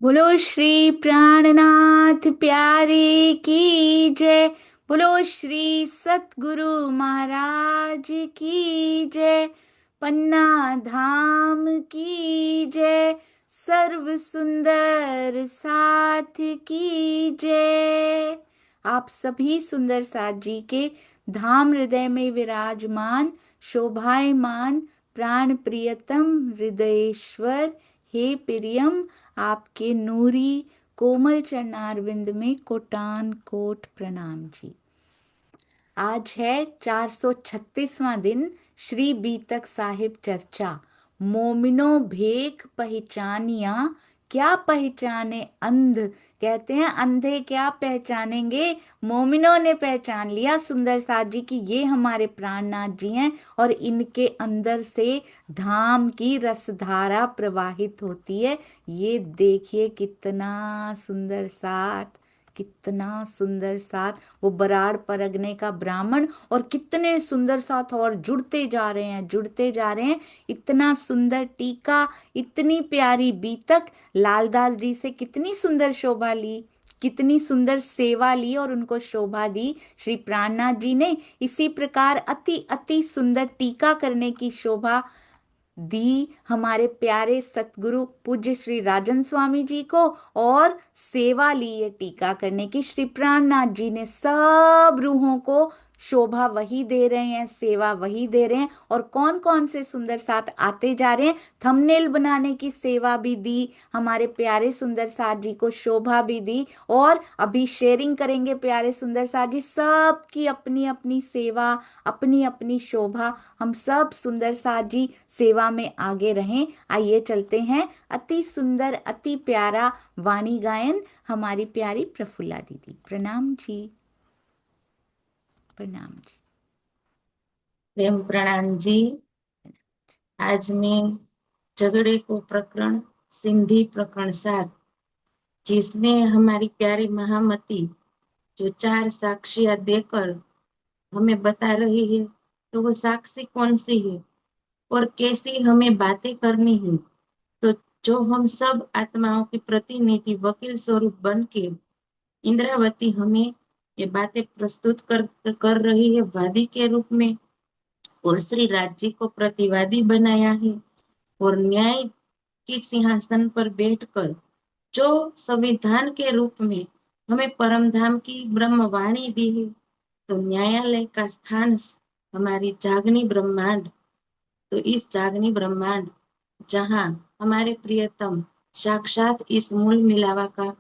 बोलो श्री प्राणनाथ प्यारे की जय। बोलो श्री सतगुरु महाराज की जय। पन्ना धाम की जय। सर्व सुंदर साथ की जय। आप सभी सुंदर साथ जी के धाम हृदय में विराजमान शोभायमान प्राण प्रियतम हृदयेश्वर हे प्रियम, आपके नूरी कोमल चरणारविंद में कोटान कोट प्रणाम जी। आज है 436वां दिन श्री बीतक साहिब चर्चा। मोमिनो भेख पहचानिया, क्या पहचाने अंध। कहते हैं अंधे क्या पहचानेंगे, मोमिनों ने पहचान लिया सुंदर साथ जी की ये हमारे प्राणनाथ जी हैं और इनके अंदर से धाम की रसधारा प्रवाहित होती है। ये देखिए कितना सुंदर साथ, कितना सुंदर साथ। वो बराड़ परगने का ब्राह्मण और कितने सुंदर साथ और जुड़ते जा रहे हैं, जुड़ते जा रहे हैं। इतना सुंदर टीका, इतनी प्यारी बीतक, लालदास जी से कितनी सुंदर शोभा ली, कितनी सुंदर सेवा ली और उनको शोभा दी श्री प्राणनाथ जी ने। इसी प्रकार अति अति सुंदर टीका करने की शोभा दी हमारे प्यारे सतगुरु पूज्य श्री राजन स्वामी जी को। और सेवा ली है टीका करने की श्री प्राणनाथ जी ने। सब रूहों को शोभा वही दे रहे हैं, सेवा वही दे रहे हैं। और कौन कौन से सुंदर साथ आते जा रहे हैं, थंबनेल बनाने की सेवा भी दी हमारे प्यारे सुंदर साथ जी को, शोभा भी दी। और अभी शेयरिंग करेंगे प्यारे सुंदर साथ जी, सबकी अपनी अपनी सेवा, अपनी अपनी शोभा। हम सब सुंदर साथ जी सेवा में आगे रहें। आइए चलते हैं अति सुंदर अति प्यारा वाणी गायन हमारी प्यारी प्रफुल्ला दीदी। प्रणाम जी, प्रणाम जी। प्रेम प्रणाम जी। आज मैं झगड़े को प्रकरण सिंधी प्रकरण 7, जिसमें हमारी प्यारी महामती जो 4 साक्षियां देकर हमें बता रही है, तो वो साक्षी कौन सी है और कैसी हमें बातें करनी है। तो जो हम सब आत्माओं की प्रतिनिधि वकील स्वरूप बन के इंद्रावती हमें ये बातें प्रस्तुत कर रही है वादी के रूप में, और श्री राज जी को प्रतिवादी बनाया है। और न्याय के सिंहासन पर बैठकर जो संविधान के रूप में हमें परम धाम की ब्रह्मवाणी दी है, तो न्यायालय का स्थान हमारी जागनी ब्रह्मांड। तो इस जागनी ब्रह्मांड जहाँ हमारे प्रियतम साक्षात इस मूल मिलावा का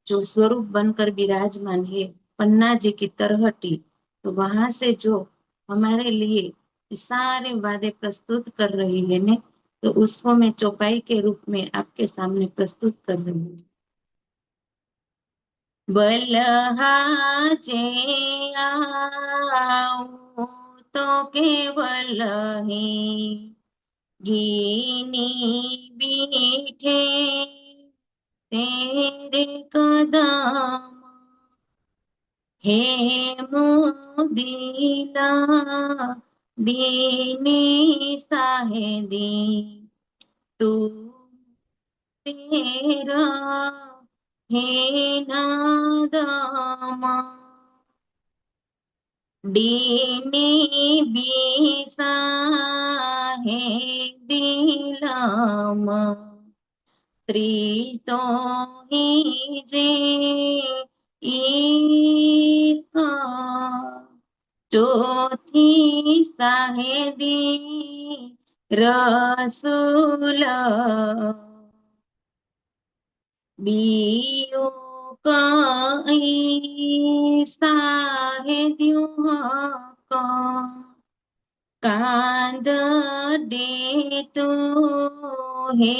जो स्वरूप बनकर विराजमान है, पन्ना जी की तरहटी, तो वहां से जो हमारे लिए सारे वादे प्रस्तुत कर रही है ने, तो उसको मैं चौपाई के रूप में आपके सामने प्रस्तुत कर रही हूँ। बलहाचे आओ तो केवल ही घीनी बीठे तेरे कदम, हे मोदीला दीनी साहेदी, तू तेरा हे नादामा, दीनी बीसा है दिलामा, त्रितो ही जे इसका, चौथी साहेदी रसूल, बियो कई साहेदियों का कांद दे तो हे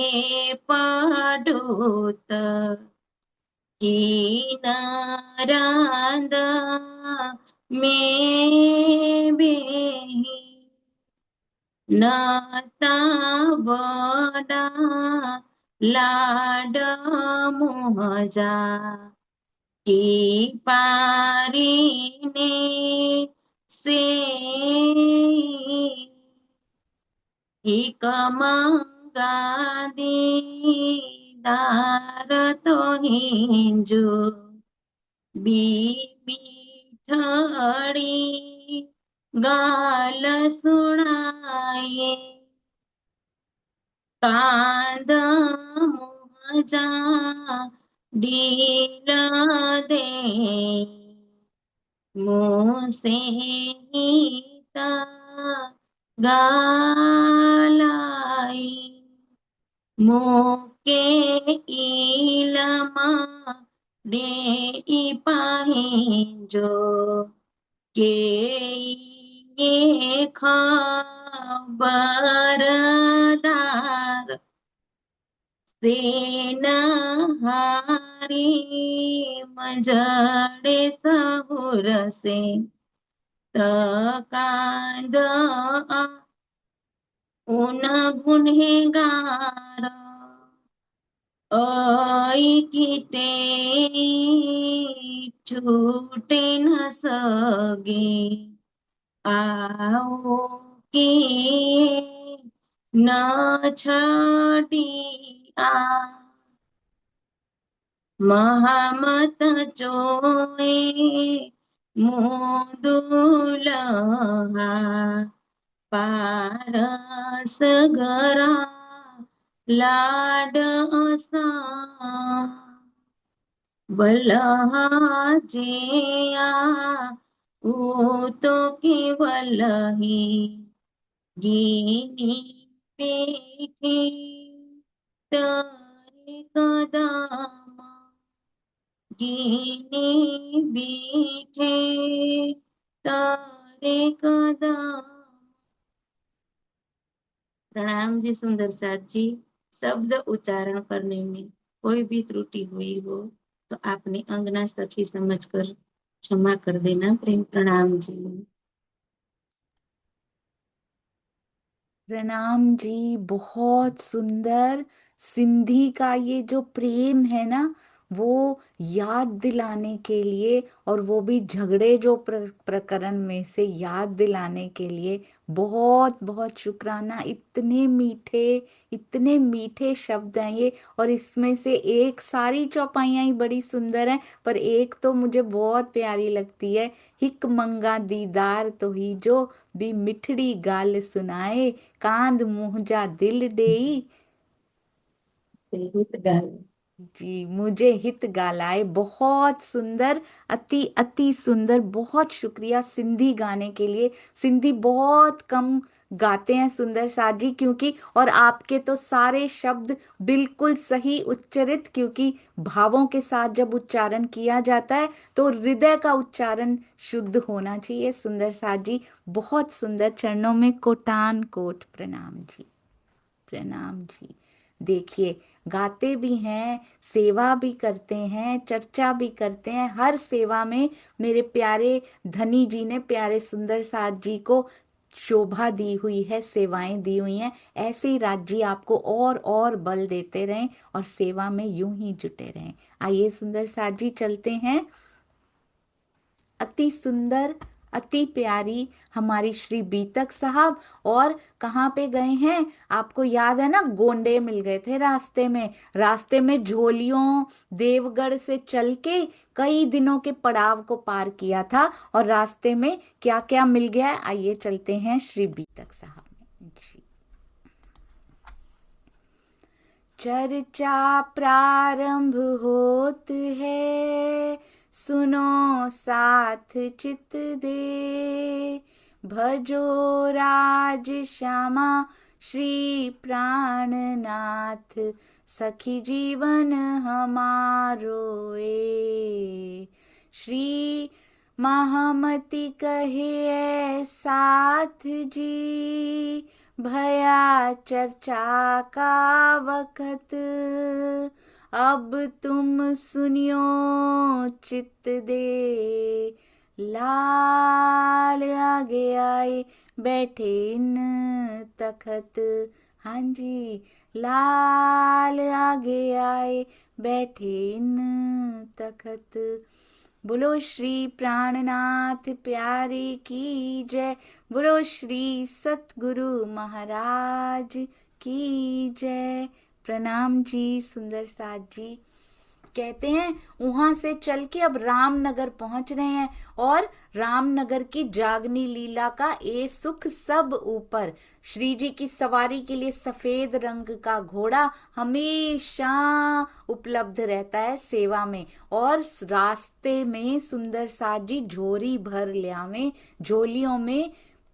पडोत, की नारांद में बेही नता बड़ा लाड मोजा, की पारी ने से ही कमंगा दी તાર તો હિંજુ મીઠડી ગાલ સુણાયે કાંદ મોજા ડીલ દે મોસે ગાલાઈ મોકે ઈલમાં ડે પાહિજો કે ये खबरदार सेनाहारी मजड़े सहुर से तकांद उन गुनहगार ऐकिते छूटे न सगे आओ के न छड़ी आ महामत जोए मोदुलहा पारस गरा लाड असा बलहा वो तो केवल ही गीनी पेठे तारे कदम गीनी बीठे तारे कदम। प्रणाम जी सुंदर साथ जी। शब्द उच्चारण करने में कोई भी त्रुटि हुई हो तो आपने अंगना सखी समझकर क्षमा कर देना। प्रेम प्रणाम जी। प्रणाम जी। बहुत सुंदर। सिंधी का ये जो प्रेम है ना, वो याद दिलाने के लिए, और वो भी झगड़े जो प्रकरण में से याद दिलाने के लिए बहुत बहुत शुक्राना। इतने मीठे शब्द हैं ये। और इसमें से एक, सारी चौपाइयाँ ही बड़ी सुंदर हैं, पर एक तो मुझे बहुत प्यारी लगती है। हिक मंगा दीदार तो ही जो भी मिठड़ी गाल सुनाए, कांद मुंहजा दिल देई। हित गाल जी, मुझे हित गालाए। बहुत सुंदर, अति अति सुंदर। बहुत शुक्रिया सिंधी गाने के लिए। सिंधी बहुत कम गाते हैं सुंदर साथ जी, क्योंकि और आपके तो सारे शब्द बिल्कुल सही उच्चरित, क्योंकि भावों के साथ जब उच्चारण किया जाता है तो हृदय का उच्चारण शुद्ध होना चाहिए सुंदर साथ जी। बहुत सुंदर। चरणों में कोटान कोट प्रणाम जी। प्रणाम जी। देखिए, गाते भी हैं, सेवा भी करते हैं, चर्चा भी करते हैं। हर सेवा में मेरे प्यारे धनी जी ने, प्यारे सुंदर साथ जी को शोभा दी हुई है, सेवाएं दी हुई हैं। ऐसे ही राज जी आपको और बल देते रहें और सेवा में यूं ही जुटे रहें। आइए सुंदर साथ जी चलते हैं। अति सुंदर, अति प्यारी हमारी श्री बीतक साहब। और कहाँ पे गए हैं? आपको याद है ना, गोंडे मिल गए थे रास्ते में। रास्ते में झोलियों, देवगढ़ से चल के कई दिनों के पड़ाव को पार किया था, और रास्ते में क्या क्या मिल गया है, आइए चलते हैं श्री बीतक साहब में जी। चर्चा प्रारंभ होत है, सुनो साथ चित दे। भजो राज श्यामा श्री प्राणनाथ, सखी जीवन हमारो ए। श्री महामती कहे साथ जी, भया चर्चा का वक्त। अब तुम सुनियो चित दे, लाल आगे आए बैठे इन तखत। हाँ जी, लाल आगे आए बैठे इन तखत। बोलो श्री प्राणनाथ प्यारे की जय। बोलो श्री सतगुरु महाराज की जय। प्रणाम जी सुंदर साथ जी। कहते हैं वहां से चल के अब रामनगर पहुंच रहे हैं और रामनगर की जागनी लीला का ए सुख सब ऊपर। श्री जी की सवारी के लिए सफेद रंग का घोड़ा हमेशा उपलब्ध रहता है सेवा में। और रास्ते में सुंदर साथ जी झोरी भर ले आवे, झोलियों में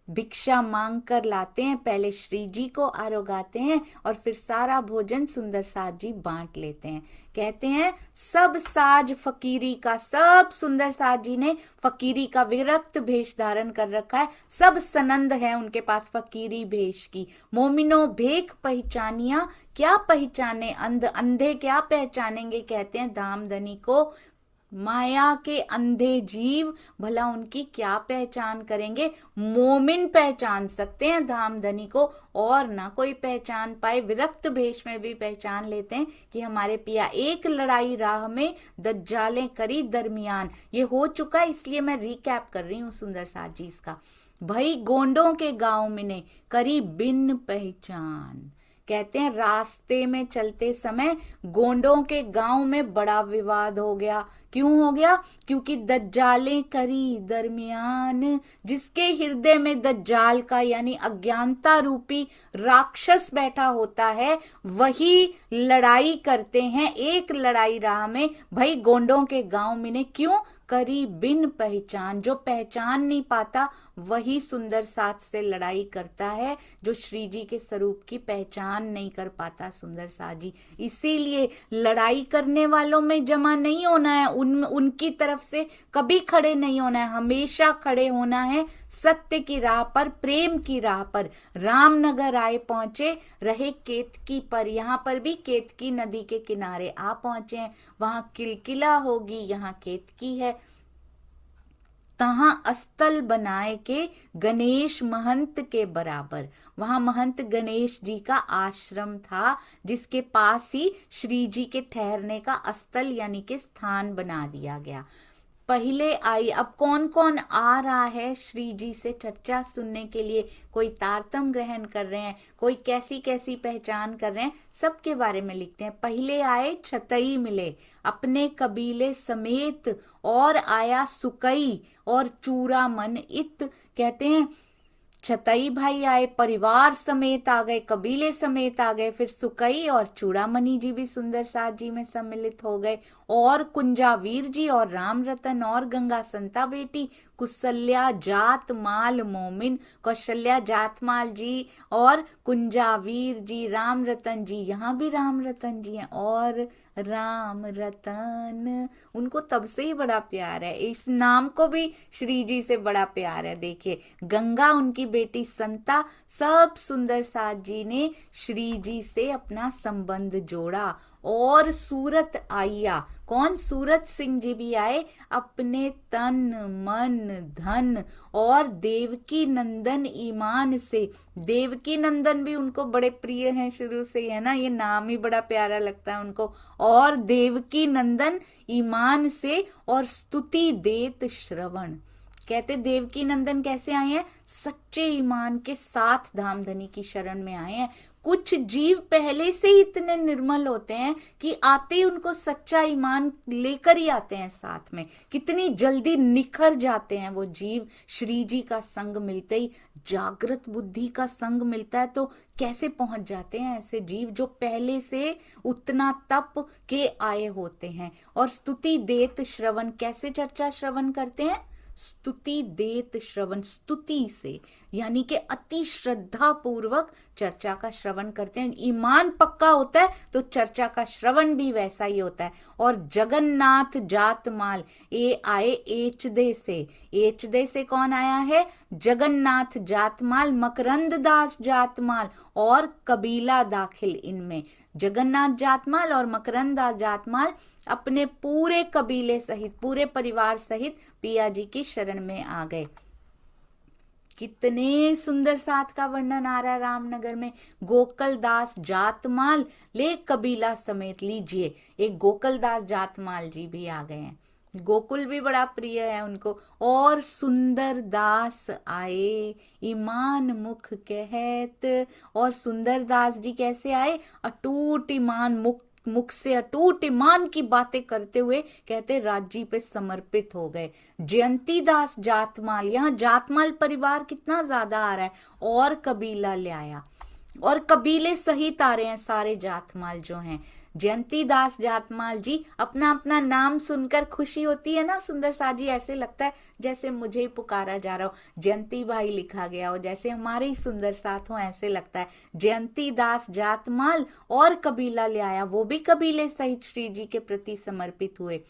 भिक्षा मांग कर लाते हैं। पहले श्री जी को आरोगाते हैं और फिर सारा भोजन सुंदर साथ जी बांट लेते हैं। कहते हैं सब साज फकीरी का, सब सुंदर साथ जी ने फकीरी का विरक्त भेष धारण कर रखा है। सब सनंद है उनके पास फकीरी भेष की। मोमिनो भेख पहचानिया, क्या पहचाने अंध, अंधे क्या पहचानेंगे। कहते हैं धामधनी को माया के अंधे जीव भला उनकी क्या पहचान करेंगे। मोमिन पहचान सकते हैं धामधनी को, और ना कोई पहचान पाए। विरक्त भेष में भी पहचान लेते हैं कि हमारे पिया। एक लड़ाई राह में दज्जालें करी दरमियान, ये हो चुका है इसलिए मैं रिकैप कर रही हूँ सुंदर साथ जी इसका। भई गोंडों के गांव में ने करी बिन पहचान। कहते हैं रास्ते में चलते समय गोंडों के गांव में बड़ा विवाद हो गया। क्यों हो गया? क्योंकि दज्जालें करी दरमियान, जिसके हृदय में दज्जाल का यानी अज्ञानता रूपी राक्षस बैठा होता है वही लड़ाई करते हैं एक लड़ाई राह में। भाई गोंडों के गांव में ने क्यों करी बिन पहचान, जो पहचान नहीं पाता वही सुंदर साथ से लड़ाई करता है, जो श्री जी के स्वरूप की पहचान नहीं कर पाता सुंदर साथ जी। इसीलिए लड़ाई करने वालों में जमा नहीं होना है, उनकी तरफ से कभी खड़े नहीं होना है, हमेशा खड़े होना है सत्य की राह पर, प्रेम की राह पर। रामनगर आए पहुंचे रहे केतकी पर, यहाँ पर भी केतकी नदी के किनारे आ पहुंचे हैं। वहां किलकिला होगी, यहाँ केतकी है। तहां अस्तल बनाए के गणेश महंत के बराबर, वहां महंत गणेश जी का आश्रम था जिसके पास ही श्री जी के ठहरने का अस्तल यानी कि स्थान बना दिया गया। पहले आई, अब कौन कौन आ रहा है श्री जी से चर्चा सुनने के लिए, कोई तारतम ग्रहण कर रहे हैं, कोई कैसी कैसी पहचान कर रहे हैं, सबके बारे में लिखते हैं। पहले आए छतई मिले अपने कबीले समेत, और आया सुकई और चूरामन इत। कहते हैं छतई भाई आए परिवार समेत आ गए, कबीले समेत आ गए, फिर सुकई और चूड़ामणि जी भी सुंदर साथ जी में सम्मिलित हो गए, और कुंजावीर जी और राम रतन और गंगा संता बेटी कुशल्या जात माल मोमिन, कौशल्या जातमाल जी और कुंजावीर जी, राम रतन जी, यहाँ भी राम रतन जी हैं, और राम रतन उनको तब से ही बड़ा प्यार है, इस नाम को भी श्री जी से बड़ा प्यार है। देखिए गंगा उनकी बेटी संता, सब सुंदर साथ जी ने श्री जी से अपना संबंध जोड़ा। और सूरत आइया, कौन? सूरत सिंह जी भी आए अपने तन मन धन और देवकी नंदन ईमान से। देवकी नंदन भी उनको बड़े प्रिय हैं शुरू से, है ना, ये नाम ही बड़ा प्यारा लगता है उनको। और देवकी नंदन ईमान से और स्तुति देत श्रवण। कहते देवकी नंदन कैसे आए हैं? सच्चे ईमान के साथ धामधनी की शरण में आए हैं। कुछ जीव पहले से ही इतने निर्मल होते हैं कि आते ही उनको सच्चा ईमान लेकर ही आते हैं साथ में, कितनी जल्दी निखर जाते हैं वो जीव। श्री जी का संग मिलते ही, जागृत बुद्धि का संग मिलता है तो कैसे पहुंच जाते हैं ऐसे जीव जो पहले से उतना तप के आए होते हैं। और स्तुति देत श्रवण, कैसे चर्चा श्रवण करते हैं? स्तुति देत श्रवण, स्तुति से यानी कि अति श्रद्धा पूर्वक चर्चा का श्रवण करते हैं। ईमान पक्का होता है तो चर्चा का श्रवण भी वैसा ही होता है। और जगन्नाथ जातमाल, ये आए एचदे से। एचदे से कौन आया है? जगन्नाथ जातमाल, मकरंद दास जातमाल और कबीला दाखिल इनमें। जगन्नाथ जातमाल और मकरंद दास जातमाल अपने पूरे कबीले सहित, पूरे परिवार सहित पिया जी की शरण में आ गए। कितने सुंदर साथ का वर्णन आ रहा है रामनगर में। गोकुल दास जातमाल ले कबीला समेत, लीजिए एक गोकुल दास जातमाल जी भी आ गए हैं। गोकुल भी बड़ा प्रिय है उनको। और सुंदर दास आए ईमान मुख कहत, और सुंदर दास जी कैसे आए, अटूट ईमान मुख से अटूट ईमान की बातें करते हुए कहते राज्य पे समर्पित हो गए। जयंती दास जातमाल, यहाँ जातमाल परिवार कितना ज्यादा आ रहा है, और कबीला ले आया, और कबीले सहित आ रहे हैं सारे जातमाल जो हैं। जयंती दास जातमाल जी, अपना अपना नाम सुनकर खुशी होती है ना सुंदर सा जी, ऐसे लगता है जैसे मुझे ही पुकारा जा रहा हो, जयंती भाई लिखा गया हो, जैसे हमारे ही सुंदर साथ हो, ऐसे लगता है। जयंती दास जातमाल और कबीला ले आया, वो भी कबीले सहित श्री जी के प्रति समर्पित हुए।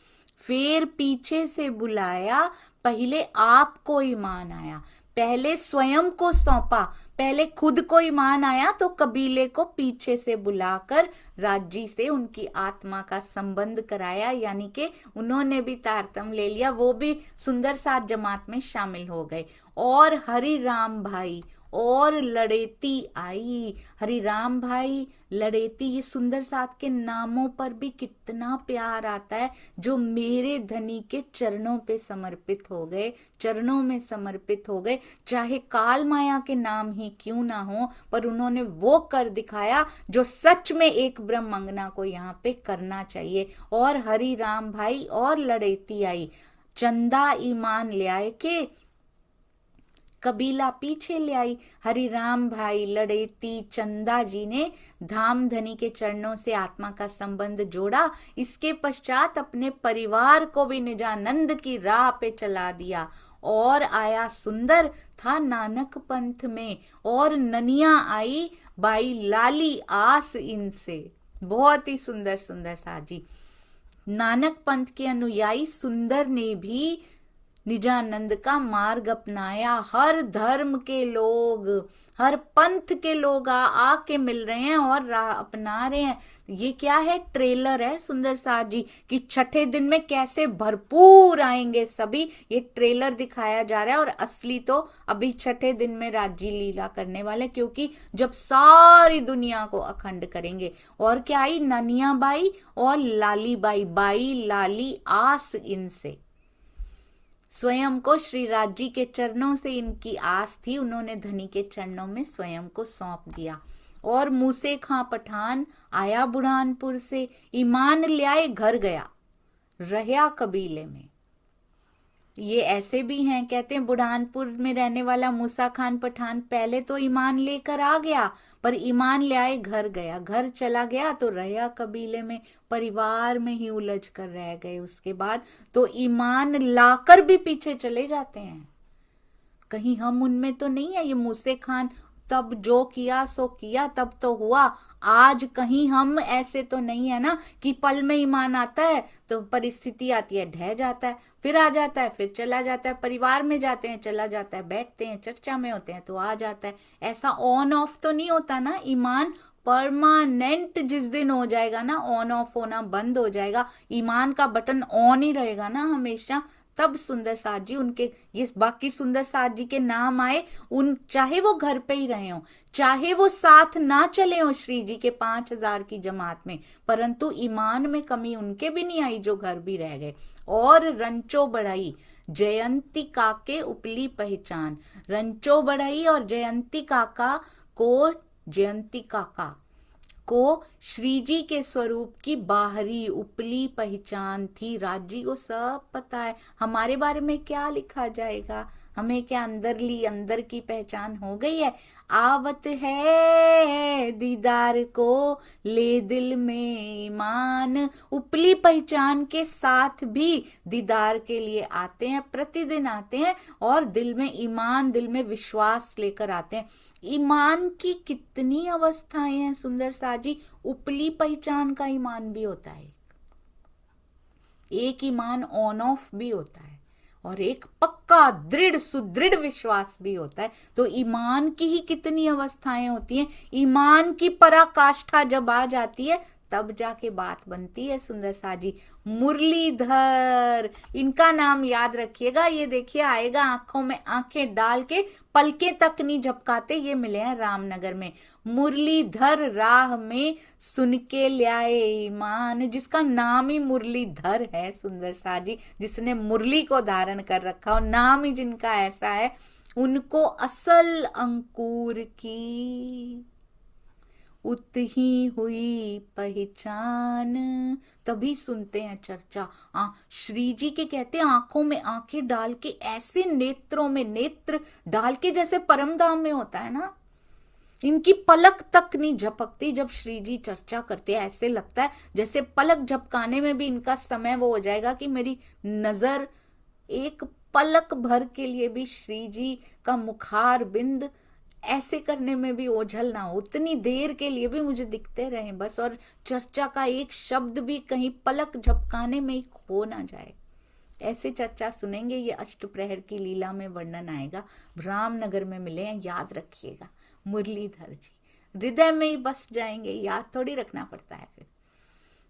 फिर पीछे से बुलाया, पहले आपको ईमान आया, पहले स्वयं को सौंपा, पहले खुद को ईमान आया तो कबीले को पीछे से बुलाकर राज्य से उनकी आत्मा का संबंध कराया, यानी कि उन्होंने भी तारतम ले लिया, वो भी सुंदर साथ जमात में शामिल हो गए। और हरि राम भाई और लड़ेती आई, हरि राम भाई लड़ेती, ये सुंदर साथ के नामों पर भी कितना प्यार आता है, जो मेरे धनी के चरणों पे समर्पित हो गए, चरणों में समर्पित हो गए, चाहे काल माया के नाम ही क्यों ना हो, पर उन्होंने वो कर दिखाया जो सच में एक ब्रह्मंगना को यहाँ पे करना चाहिए। और हरि राम भाई और लड़ेती आई, चंदा ईमान ले आए के कबीला पीछे ले आई। हरि राम भाई लड़ेती चंदा जी ने धाम धनी के चरणों से आत्मा का संबंध जोड़ा, इसके पश्चात अपने परिवार को भी निजानंद की राह पे चला दिया। और आया सुंदर था नानक पंथ में, और ननिया आई बाई लाली आस इनसे। बहुत ही सुंदर सुंदर साजी। नानक पंथ के अनुयायी सुंदर ने भी निजानंद का मार्ग अपनाया। हर धर्म के लोग, हर पंथ के लोग आके मिल रहे हैं और राह अपना रहे हैं। ये क्या है, ट्रेलर है सुंदर साथ जी कि छठे दिन में कैसे भरपूर आएंगे सभी, ये ट्रेलर दिखाया जा रहा है। और असली तो अभी छठे दिन में राज्य लीला करने वाले, क्योंकि जब सारी दुनिया को अखंड करेंगे। और क्या आई, ननिया बाई और लाली बाई, बाई लाली आस इनसे। स्वयं को श्री राज्य के चरणों से इनकी आस थी, उन्होंने धनी के चरणों में स्वयं को सौंप दिया। और मूसे खां पठान आया बुढ़ानपुर से, ईमान ले आए घर गया, रहा कबीले में। ये ऐसे भी हैं, कहते हैं बुढ़ानपुर में रहने वाला मूसा खान पठान पहले तो ईमान लेकर आ गया, पर ईमान ले आए घर गया, घर चला गया तो रहा कबीले में, परिवार में ही उलझ कर रह गए। उसके बाद तो ईमान लाकर भी पीछे चले जाते हैं, कहीं हम उनमें तो नहीं है। ये मूसे खान तब जो किया सो किया, तब तो हुआ, आज कहीं हम ऐसे तो नहीं है ना कि पल में ईमान आता है तो परिस्थिति आती है ढह जाता है, फिर आ जाता है, फिर चला जाता है, परिवार में जाते हैं चला जाता है, बैठते हैं चर्चा में होते हैं तो आ जाता है। ऐसा ऑन ऑफ तो नहीं होता ना ईमान, परमानेंट जिस दिन हो जाएगा ना, ऑन ऑफ होना बंद हो जाएगा, ईमान का बटन ऑन ही रहेगा ना हमेशा, तब सुंदर साथ जी उनके, ये बाकी सुंदर साथ जी के नाम आए, उन चाहे वो घर पे ही रहे हो, चाहे वो साथ ना चले हो श्री जी के 5000 की जमात में, परंतु ईमान में कमी उनके भी नहीं आई जो घर भी रह गए। और रंचो बढ़ाई जयंती काके उपली पहचान, रंचो बढ़ाई और जयंती काका को, जयंती काका को श्री जी के स्वरूप की बाहरी उपली पहचान थी। राज्य को सब पता है हमारे बारे में क्या लिखा जाएगा, हमें क्या अंदरली अंदर की पहचान हो गई है। आवत है दीदार को ले दिल में ईमान, उपली पहचान के साथ भी दीदार के लिए आते हैं, प्रतिदिन आते हैं, और दिल में ईमान, दिल में विश्वास लेकर आते हैं। ईमान की कितनी अवस्थाएं हैं सुंदर साजी, उपली पहचान का ईमान भी होता है, एक ईमान ऑन ऑफ भी होता है, और एक पक्का दृढ़ सुदृढ़ विश्वास भी होता है। तो ईमान की ही कितनी अवस्थाएं होती हैं, ईमान की पराकाष्ठा जब आ जाती है तब जाके बात बनती है सुंदर सा जी। मुरलीधर, इनका नाम याद रखिएगा। ये देखिए आएगा, आंखों में आंखें डाल के पलकें तक नहीं झपकाते, ये मिले हैं रामनगर में। मुरलीधर राह में सुन के ल्याए ईमान, जिसका नाम ही मुरलीधर है सुंदर सा जी, जिसने मुरली को धारण कर रखा और नाम ही जिनका ऐसा है, उनको असल अंकुर की उतही हुई पहचान। तभी सुनते हैं चर्चा। श्री जी के कहते हैं आंखों में आंखें डाल के, ऐसे नेत्रों में नेत्र डाल के जैसे परम धाम में होता है ना, इनकी पलक तक नहीं झपकती जब श्री जी चर्चा करते हैं। ऐसे लगता है जैसे पलक झपकाने में भी इनका समय वो हो जाएगा कि मेरी नजर एक पलक भर के लिए भी श्री जी का मुखार बिंद ऐसे करने में भी ओझल ना हो, उतनी देर के लिए भी मुझे दिखते रहे बस, और चर्चा का एक शब्द भी कहीं पलक झपकाने में ही खो ना जाए। ऐसे चर्चा सुनेंगे। ये अष्टप्रहर की लीला में वर्णन आएगा। रामनगर में मिले हैं, याद रखिएगा। मुरलीधर जी हृदय में ही बस जाएंगे, याद थोड़ी रखना पड़ता है। फिर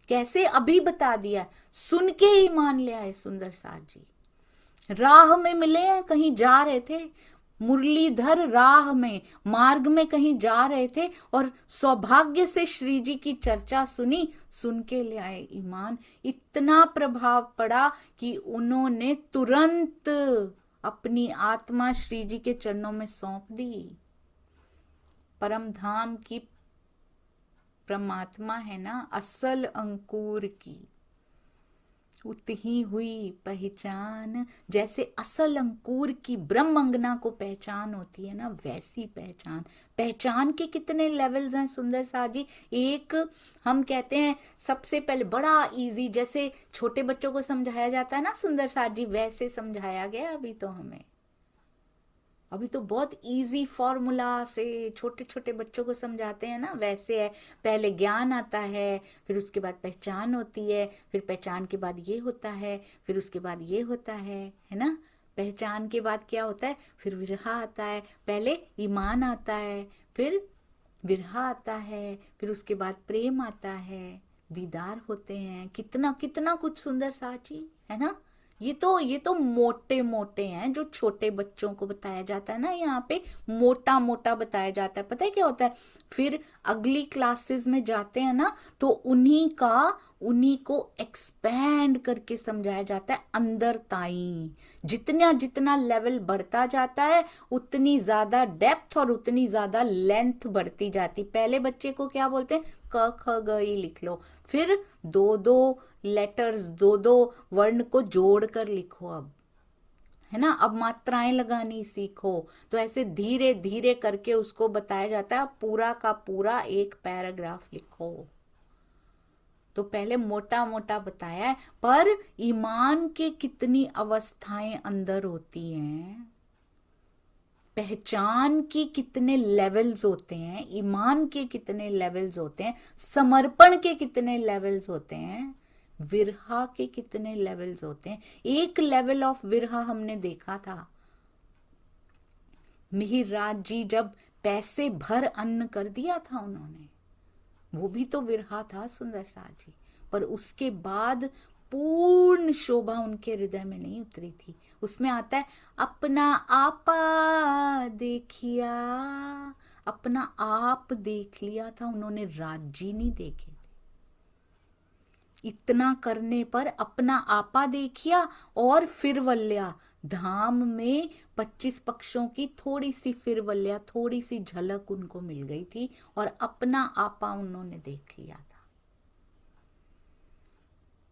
कैसे अभी बता दिया, सुन के ही मान लिया है सुंदर साथ जी। राह में मिले हैं, कहीं जा रहे थे, मुरलीधर राह में मार्ग में कहीं जा रहे थे और सौभाग्य से श्री जी की चर्चा सुनी, सुन के ले आए ईमान। इतना प्रभाव पड़ा कि उन्होंने तुरंत अपनी आत्मा श्री जी के चरणों में सौंप दी। परम धाम की परमात्मा है ना, असल अंकुर की उतही हुई पहचान। जैसे असल अंकुर की ब्रह्म अंगना को पहचान होती है ना, वैसी पहचान। पहचान के कितने लेवल्स हैं सुंदर सा जी। एक हम कहते हैं सबसे पहले बड़ा इजी, जैसे छोटे बच्चों को समझाया जाता है ना सुंदर सा जी, वैसे समझाया गया अभी तो हमें। अभी तो बहुत इजी फॉर्मूला से छोटे छोटे बच्चों को समझाते हैं ना, वैसे है। पहले ज्ञान आता है, फिर उसके बाद पहचान होती है, फिर पहचान के बाद ये होता है, फिर उसके बाद ये होता है ना। पहचान के बाद क्या होता है, फिर विरहा आता है। पहले ईमान आता है, फिर विरहा आता है, फिर उसके बाद प्रेम आता है, दीदार होते हैं। कितना कितना कुछ सुंदर साची है ना। ये तो मोटे मोटे हैं जो छोटे बच्चों को बताया जाता है ना, यहाँ पे मोटा मोटा बताया जाता है। पता है क्या होता है, फिर अगली क्लासेस में जाते हैं ना तो उन्हीं को एक्सपैंड करके समझाया जाता है अंदर ताई। जितना जितना लेवल बढ़ता जाता है उतनी ज्यादा डेप्थ और उतनी ज्यादा लेंथ बढ़ती जाती। पहले बच्चे को क्या बोलते हैं, क ख ग ई लिख लो, फिर दो दो लेटर्स, दो दो वर्ण को जोड़ कर लिखो अब, है ना। अब मात्राएं लगानी सीखो। तो ऐसे धीरे धीरे करके उसको बताया जाता है, पूरा का पूरा एक पैराग्राफ लिखो। तो पहले मोटा मोटा बताया है, पर ईमान के कितनी अवस्थाएं अंदर होती हैं, पहचान की कितने लेवल्स होते हैं, ईमान के कितने लेवल्स होते हैं, समर्पण के कितने लेवल्स होते हैं, विरहा के कितने लेवल्स होते हैं। एक लेवल ऑफ विरहा हमने देखा था, मिहिरराज जी जब पैसे भर अन्न कर दिया था उन्होंने, वो भी तो विरहा था सुंदर सा जी। पर उसके बाद पूर्ण शोभा उनके हृदय में नहीं उतरी थी। उसमें आता है अपना आपा देखिया, अपना आप देख लिया था उन्होंने, राज्य नहीं देखे थे। इतना करने पर अपना आपा देखिया और फिरवल्या, धाम में 25 पक्षों की थोड़ी सी फिरवल्या, थोड़ी सी झलक उनको मिल गई थी और अपना आपा उन्होंने देख लिया था।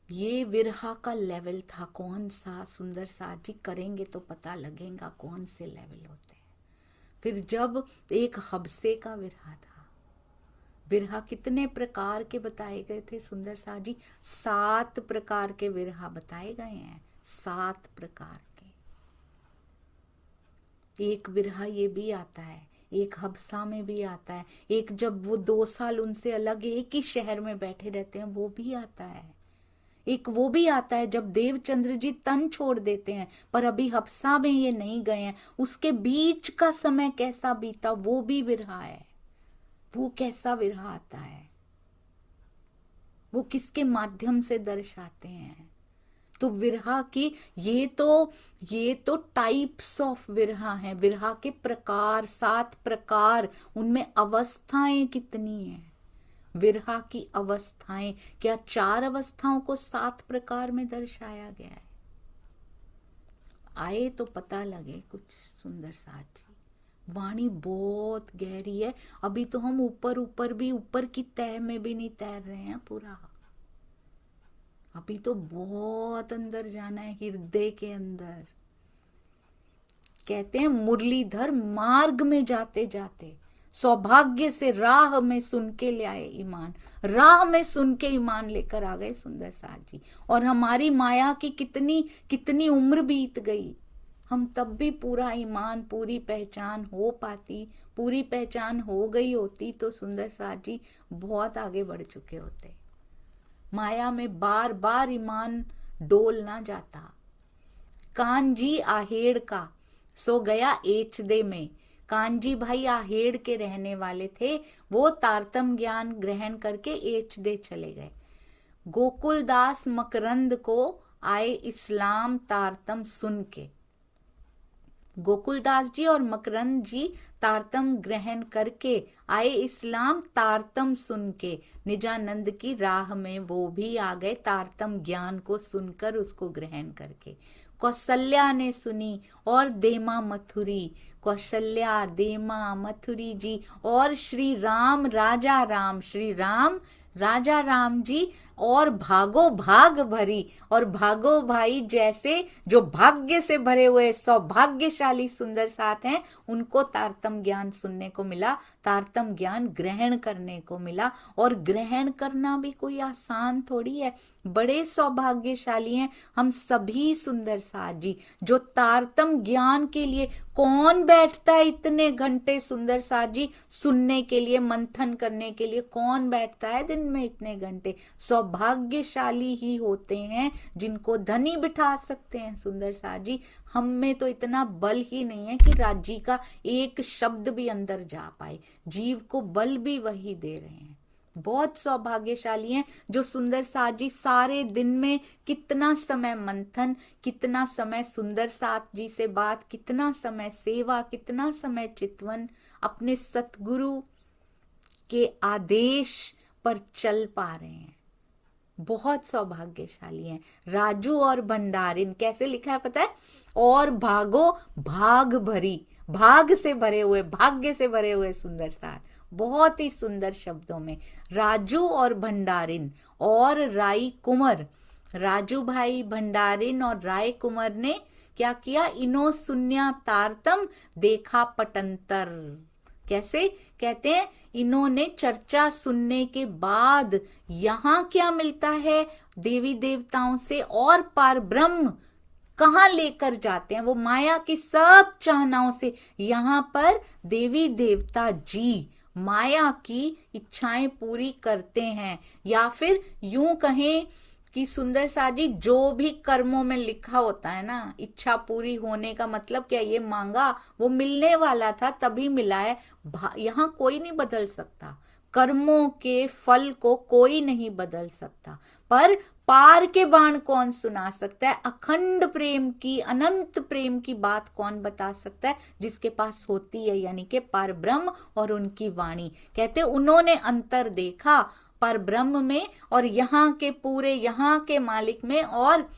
ये विरहा का लेवल था। कौन सा सुंदर सा जी, करेंगे तो पता लगेगा कौन से लेवल होते हैं। फिर जब एक हबसे का विरहा था, विरहा कितने प्रकार के बताए गए थे सुंदर सा जी, 7 प्रकार के विरहा बताए गए हैं, 7 प्रकार के। एक विरहा ये भी आता है, एक हबसा में भी आता है, एक जब वो 2 साल उनसे अलग एक ही शहर में बैठे रहते हैं वो भी आता है, एक वो भी आता है जब देवचंद्र जी तन छोड़ देते हैं पर अभी हबसा में ये नहीं गए हैं, उसके बीच का समय कैसा बीता वो भी विरहा है। वो कैसा विरहा आता है। वो किसके माध्यम से दर्शाते हैं। तो विरहा की ये तो टाइप्स ऑफ विरहा है। विरहा के प्रकार, 7 प्रकार, उनमें अवस्थाएं कितनी हैं। विरहा की अवस्थाएं, क्या 4 अवस्थाओं को 7 प्रकार में दर्शाया गया है। आए तो पता लगे कुछ सुंदर साथ जी। वाणी बहुत गहरी है। अभी तो हम ऊपर की तह में भी नहीं तैर रहे हैं पूरा। अभी तो बहुत अंदर जाना है, हृदय के अंदर। कहते हैं मुरलीधर मार्ग में जाते जाते सौभाग्य से राह में सुन के ले आए ईमान। राह में सुन के ईमान लेकर आ गए सुंदर साथ जी। और हमारी माया की कितनी कितनी उम्र बीत गई, हम तब भी पूरा ईमान, पूरी पहचान हो पाती, पूरी पहचान हो गई होती तो सुंदर साथ जी बहुत आगे बढ़ चुके होते। माया में बार बार ईमान डोल ना जाता। कानजी आहेड़ का सो गया एचदे में। कानजी भाई आहेड़ के रहने वाले थे, वो तारतम ज्ञान ग्रहण करके एचदे चले गए। गोकुलदास मकरंद को आए इस्लाम तारतम सुन के। गोकुलदास जी और मकरंद जी तारतम ग्रहण करके आए इस्लाम तारतम सुन के। निजानंद की राह में वो भी आ गए तारतम ज्ञान को सुनकर, उसको ग्रहण करके। कौशल्या ने सुनी और देमा मथुरी, कौशल्या देमा मथुरी जी और श्री राम राजा राम, श्री राम राजा राम जी और भागो भाग भरी। और भागो भाई जैसे जो भाग्य से भरे हुए सौभाग्यशाली सुंदर साथ हैं, उनको तारतम ज्ञान सुनने को मिला, तारतम ज्ञान ग्रहण करने को मिला। और ग्रहण करना भी कोई आसान थोड़ी है, बड़े सौभाग्यशाली हैं हम सभी सुंदर साथ जी। जो तारतम ज्ञान के लिए कौन बैठता है इतने घंटे सुंदर साथ जी सुनने के लिए, मंथन करने के लिए कौन बैठता है दिन में इतने घंटे। सौभाग्यशाली ही होते हैं जिनको धनी बिठा सकते हैं सुंदर साथ जी। हम में तो इतना बल ही नहीं है कि राज्य का एक शब्द भी अंदर जा पाए। जीव को बल भी वही दे रहे हैं। बहुत सौभाग्यशाली हैं जो सुंदर साथ जी सारे दिन में कितना समय मंथन, कितना समय सुंदर साथ जी से बात, कितना समय सेवा, कितना समय चितवन, अपने सतगुरु के आदेश पर चल पा रहे हैं। बहुत सौभाग्यशाली हैं। राजू और भंडारिन कैसे लिखा है पता है? और भागो भाग भरी, भाग से भरे हुए, भाग्य से भरे हुए सुंदर साथ, बहुत ही सुंदर शब्दों में। राजू और भंडारिन और राय कुंवर, राजू भाई भंडारिन और राय कुंवर ने क्या किया? इनो सुन्या तारतम देखा पटंतर। कैसे? कहते हैं इन्होंने चर्चा सुनने के बाद यहाँ क्या मिलता है देवी देवताओं से और पार ब्रह्म कहाँ लेकर जाते हैं, वो माया की सब चाहनाओं से यहाँ पर देवी देवता जी माया की इच्छाएं पूरी करते हैं। या फिर यूं कहें कि सुंदर साथ जी जो भी कर्मों में लिखा होता है ना, इच्छा पूरी होने का मतलब क्या? ये मांगा वो मिलने वाला था तभी मिला है। यहाँ कोई नहीं बदल सकता, कर्मों के फल को कोई नहीं बदल सकता, पर पार के बाण कौन सुना सकता है? अखंड प्रेम की, अनंत प्रेम की बात कौन बता सकता है? जिसके पास होती है, यानी कि पार ब्रह्म और उनकी वाणी। कहते उन्होंने अंतर देखा पर ब्रह्म में और यहाँ के पूरे, यहाँ के मालिक में। और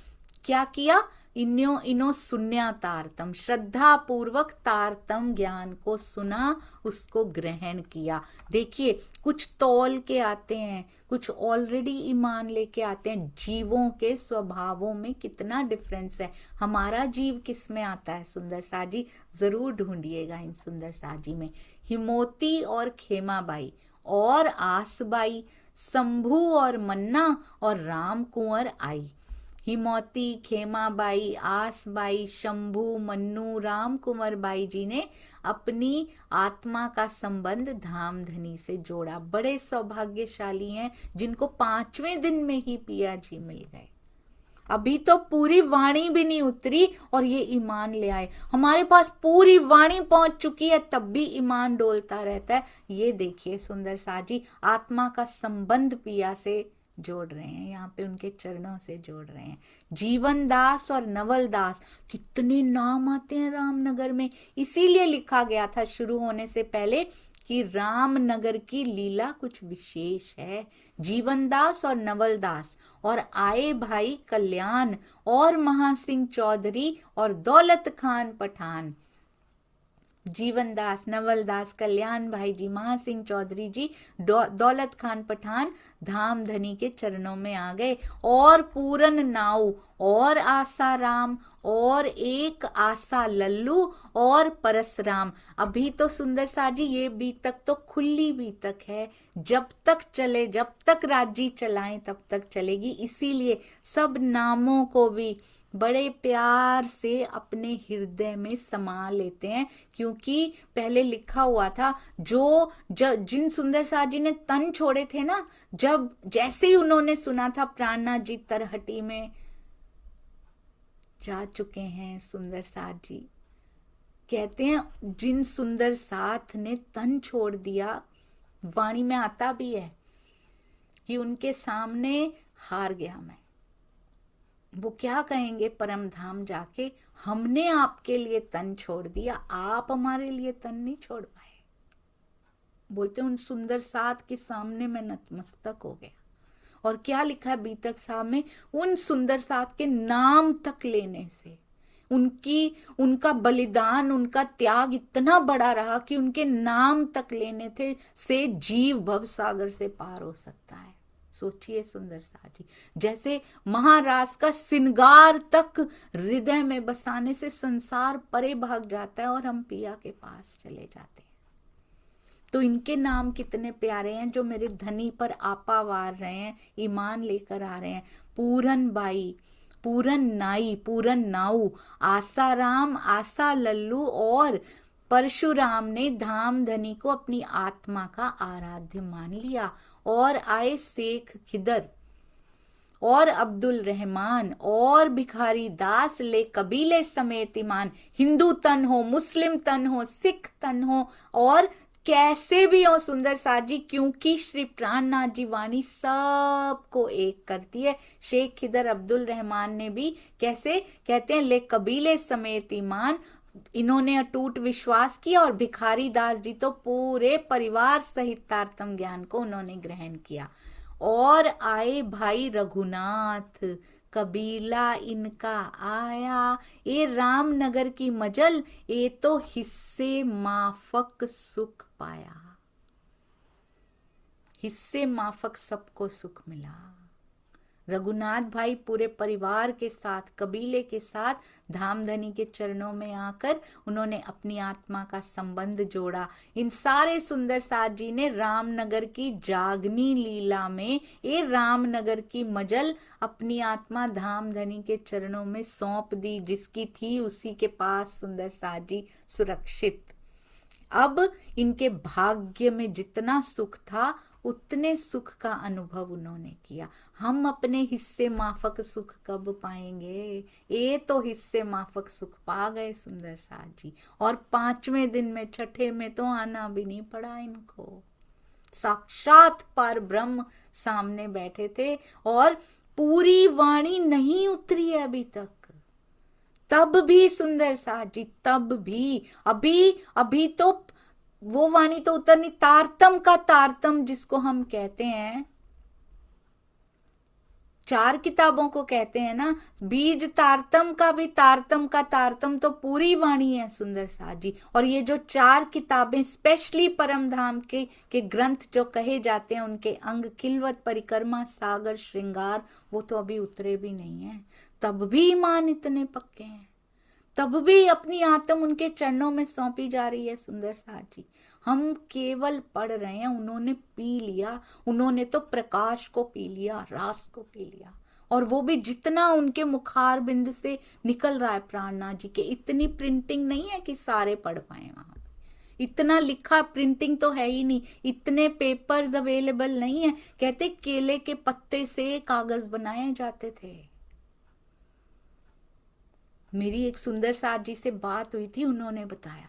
क्या किया? इनो सुन्या तारतम, श्रद्धा पूर्वक तारतम ज्ञान को सुना, उसको ग्रहण किया। देखिए कुछ तौल के आते हैं, कुछ ऑलरेडी ईमान लेके आते हैं। जीवों के स्वभावों में कितना डिफरेंस है। हमारा जीव किस में आता है सुंदर साथ जी? जरूर ढूंढिएगा इन सुंदर साथ जी में। हिमोती और खेमाबाई और आसबाई, शंभू और मन्ना और राम कुंवर आई। हिमौती, खेमाबाई, आसबाई, शंभू, मन्नू, राम कुंवर बाई जी ने अपनी आत्मा का संबंध धामधनी से जोड़ा। बड़े सौभाग्यशाली हैं जिनको 5वें दिन में ही पिया जी मिल गए। अभी तो पूरी वाणी भी नहीं उतरी और ये ईमान ले आए। हमारे पास पूरी वाणी पहुंच चुकी है तब भी ईमान डोलता रहता है। ये देखिए सुंदर साथ जी, आत्मा का संबंध पिया से जोड़ रहे हैं, यहाँ पे उनके चरणों से जोड़ रहे हैं। जीवन दास और नवल दास, कितने नाम आते हैं रामनगर में। इसीलिए लिखा गया था शुरू होने से पहले कि रामनगर की लीला कुछ विशेष है। जीवन दास और नवल दास, और आए भाई कल्याण और महासिंह चौधरी और दौलत खान पठान। जीवन दास, नवल दास, कल्याण भाई जी, महासिंह चौधरी जी, दौलत खान पठान धाम धनी के चरणों में आ गए। और पूरन नाऊ और आसाराम और एक आशा लल्लू और परसराम। अभी तो सुंदर सा जी ये बीतक तो खुली बीतक है, जब तक चले, जब तक राज्य चलाएं तब तक चलेगी। इसीलिए सब नामों को भी बड़े प्यार से अपने हृदय में समा लेते हैं, क्योंकि पहले लिखा हुआ था जिन सुंदर सा जी ने तन छोड़े थे ना, जब जैसे ही उन्होंने सुना था प्राणनाथ जी तरहटी में जा चुके हैं सुंदर साथ जी, कहते हैं जिन सुंदर साथ ने तन छोड़ दिया, वाणी में आता भी है कि उनके सामने हार गया मैं। वो क्या कहेंगे परम धाम जाके, हमने आपके लिए तन छोड़ दिया, आप हमारे लिए तन नहीं छोड़ पाए। बोलते उन सुंदर साथ के सामने मैं नतमस्तक हो गया। और क्या लिखा है बीतक साहब में, उन सुंदर साथ के नाम तक लेने से उनका बलिदान, उनका त्याग इतना बड़ा रहा कि उनके नाम तक लेने थे से जीव भव सागर से पार हो सकता है। सोचिए सुंदर साथ जी, जैसे महाराज का श्रृंगार तक हृदय में बसाने से संसार परे भाग जाता है और हम पिया के पास चले जाते हैं। तो इनके नाम कितने प्यारे हैं जो मेरे धनी पर आपा वार रहे हैं, ईमान लेकर आ रहे हैं। पूरन बाई, पूरन नाई, पूरन नाऊ, आसाराम, आशा लल्लू और परशुराम ने धाम धनी को अपनी आत्मा का आराध्य मान लिया। और आए शेख खिदर और अब्दुल रहमान और भिखारी दास ले कबीले समेत ईमान। हिंदू तन हो, मुस्लिम तन हो, सिख तन हो और कैसे भी हो सुंदर साथ जी, क्योंकि श्री प्राणनाथ जी वाणी सबको एक करती है। शेख खिदर, अब्दुल रहमान ने भी कैसे कहते हैं, ले कबीले समेत ईमान, इन्होंने अटूट विश्वास किया। और भिखारी दास जी तो पूरे परिवार सहित तारतम ज्ञान को उन्होंने ग्रहण किया। और आए भाई रघुनाथ, कबीला इनका आया, ये रामनगर की मजल, ये तो हिस्से माफक सुख पाया। हिस्से माफक सबको सुख मिला। रघुनाथ भाई पूरे परिवार के साथ, कबीले के साथ धामधनी के चरणों में आकर उन्होंने अपनी आत्मा का संबंध जोड़ा। इन सारे सुंदर साथ जी ने रामनगर की जागनी लीला में ये रामनगर की मजल अपनी आत्मा धामधनी के चरणों में सौंप दी। जिसकी थी उसी के पास सुंदर साथ जी सुरक्षित। अब इनके भाग्य में जितना सुख था उतने सुख का अनुभव उन्होंने किया। हम अपने हिस्से माफक सुख कब पाएंगे? ये तो हिस्से माफक सुख पा गए सुंदर साथ जी। और 5वें दिन में, छठे में तो आना भी नहीं पड़ा इनको। साक्षात पर ब्रह्म सामने बैठे थे और पूरी वाणी नहीं उतरी है अभी तक। तब भी सुंदर साथ जी, तब भी अभी तो वो वाणी तो उतरनी, तारतम का तारतम जिसको हम कहते हैं, 4 किताबों को कहते हैं ना, बीज तारतम का भी तारतम का तारतम तो पूरी वाणी है सुंदर साथ जी। और ये जो 4 किताबें स्पेशली परम धाम के ग्रंथ जो कहे जाते हैं, उनके अंग किलवत, परिक्रमा, सागर, श्रृंगार, वो तो अभी उतरे भी नहीं है। तब भी ईमान इतने पक्के हैं, तब भी अपनी आत्म उनके चरणों में सौंपी जा रही है सुंदर साथ जी। हम केवल पढ़ रहे हैं, उन्होंने पी लिया, उन्होंने तो प्रकाश को पी लिया, रास को पी लिया। और वो भी जितना उनके मुखार बिंद से निकल रहा है प्राणनाथ जी के, इतनी प्रिंटिंग नहीं है कि सारे पढ़ पाए। वहां इतना लिखा प्रिंटिंग तो है ही नहीं, इतने पेपर्स अवेलेबल नहीं है। कहते केले के पत्ते से कागज बनाए जाते थे। मेरी एक सुंदर साथ जी से बात हुई थी, उन्होंने बताया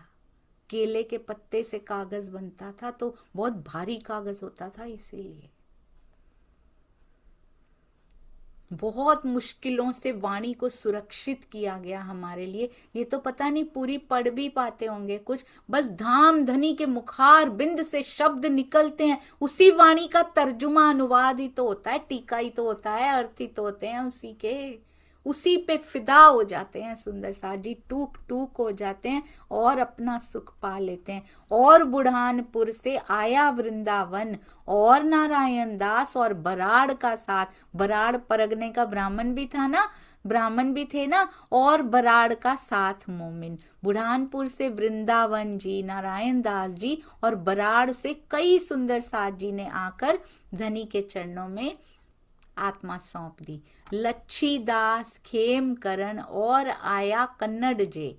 केले के पत्ते से कागज बनता था, तो बहुत भारी कागज होता था इसीलिए। बहुत मुश्किलों से वाणी को सुरक्षित किया गया हमारे लिए। ये तो पता नहीं पूरी पढ़ भी पाते होंगे कुछ, बस धाम धनी के मुखार बिंद से शब्द निकलते हैं, उसी वाणी का तर्जुमा अनुवाद ही तो होता है, टीका ही तो होता है, अर्थ ही तो होते हैं उसी के, उसी पे फिदा हो जाते हैं सुंदर साथ जी, टूक टूक हो जाते हैं और अपना सुख पा लेते हैं। और बुढ़ानपुर से आया वृंदावन और नारायण दास और बराड़ का साथ, बराड़ परगने का ब्राह्मण भी था ना, ब्राह्मण भी थे ना, और बराड़ का साथ मोमिन। बुढ़ानपुर से वृंदावन जी, नारायण दास जी और बराड़ से कई सुंदर साथ जी ने आकर धनी के चरणों में आत्मा सौंप दी। लच्छीदास खेमकरण और आया कन्नड़ जे,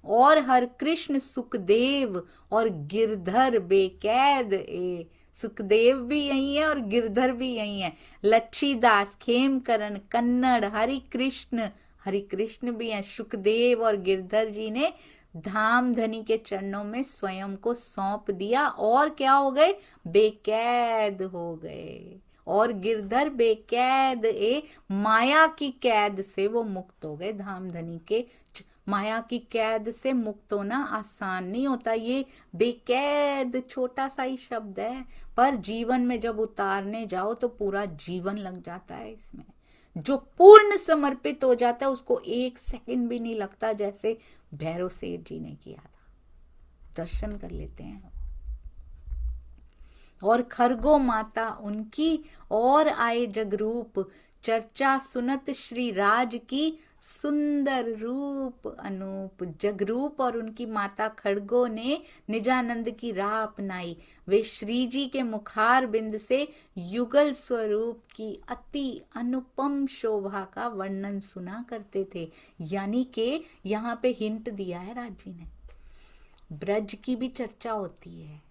और हर कृष्ण सुखदेव और गिरधर बेकैद ए, सुखदेव भी यही है और गिरधर भी यही है। लच्छीदास खेमकरण कन्नड़ हरि कृष्ण भी है, सुखदेव और गिरधर जी ने धाम धनी के चरणों में स्वयं को सौंप दिया और क्या हो गए, बेकैद हो गए। और गिरधर बेकैद ए, माया की कैद से वो मुक्त हो गए धाम धनी के। माया की कैद से मुक्त होना आसान नहीं होता, ये बेकैद छोटा सा ही शब्द है, पर जीवन में जब उतारने जाओ तो पूरा जीवन लग जाता है इसमें। जो पूर्ण समर्पित हो जाता है उसको एक सेकंड भी नहीं लगता, जैसे भैरव सेठ जी ने किया था। दर्शन कर लेते हैं। और खरगो माता उनकी और आए जगरूप, चर्चा सुनत श्री राज की सुंदर रूप अनूप। जगरूप और उनकी माता खड़गो ने निजानंद की राह अपनाई। वे श्री जी के मुखार बिंद से युगल स्वरूप की अति अनुपम शोभा का वर्णन सुना करते थे। यानी कि यहाँ पे हिंट दिया है राज जी ने, ब्रज की भी चर्चा होती है,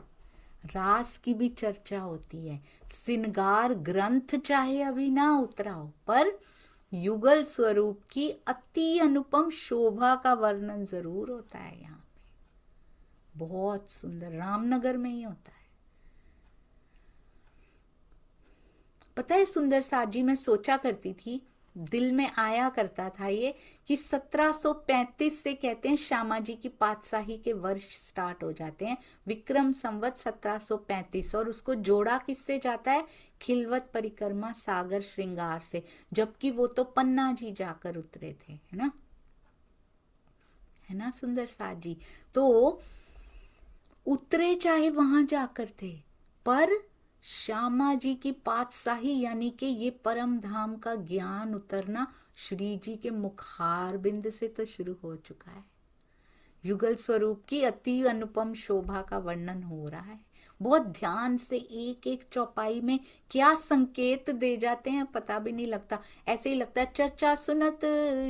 रास की भी चर्चा होती है, श्रृंगार ग्रंथ चाहे अभी ना उतरा हो, पर युगल स्वरूप की अति अनुपम शोभा का वर्णन जरूर होता है यहाँ पे। बहुत सुंदर, रामनगर में ही होता है। पता है सुंदर साथ जी, मैं सोचा करती थी, दिल में आया करता था ये कि 1735 से कहते हैं श्यामा जी की पातशाही के वर्ष स्टार्ट हो जाते हैं, विक्रम संवत 1735, और उसको जोड़ा किससे जाता है, खिलवत परिक्रमा सागर श्रृंगार से, जबकि वो तो पन्ना जी जाकर उतरे थे, है ना सुंदर साथ जी। तो उतरे चाहे वहां जाकर थे, पर श्यामा जी की पातशाही यानी कि ये परम धाम का ज्ञान उतरना श्री जी के मुखार बिंद से तो शुरू हो चुका है। युगल स्वरूप की अति अनुपम शोभा का वर्णन हो रहा है। बहुत ध्यान से एक एक चौपाई में क्या संकेत दे जाते हैं पता भी नहीं लगता, ऐसे ही लगता है चर्चा सुनत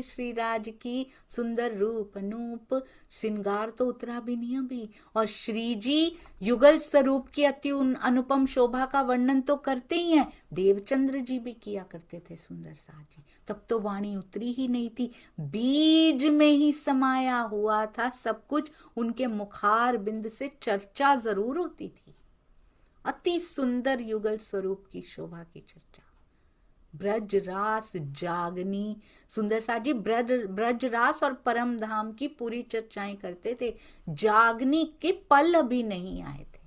श्री राज की सुंदर रूप अनूप, श्रृंगार तो उतरा भी नहीं अभी। और श्री जी युगल स्वरूप की अति अनुपम शोभा का वर्णन तो करते ही हैं, देवचंद्र जी भी किया करते थे सुंदर साथ जी, तब तो वाणी उतरी ही नहीं थी, बीज में ही समाया हुआ था सब कुछ, उनके मुखार बिंद से चर्चा जरूर होती थी। अति सुंदर युगल स्वरूप की शोभा की चर्चा। ब्रज रास जागनी, सुंदर साथ जी ब्रज रास और परम धाम की पूरी चर्चाएं करते थे, जागनी के पल अभी नहीं आए थे,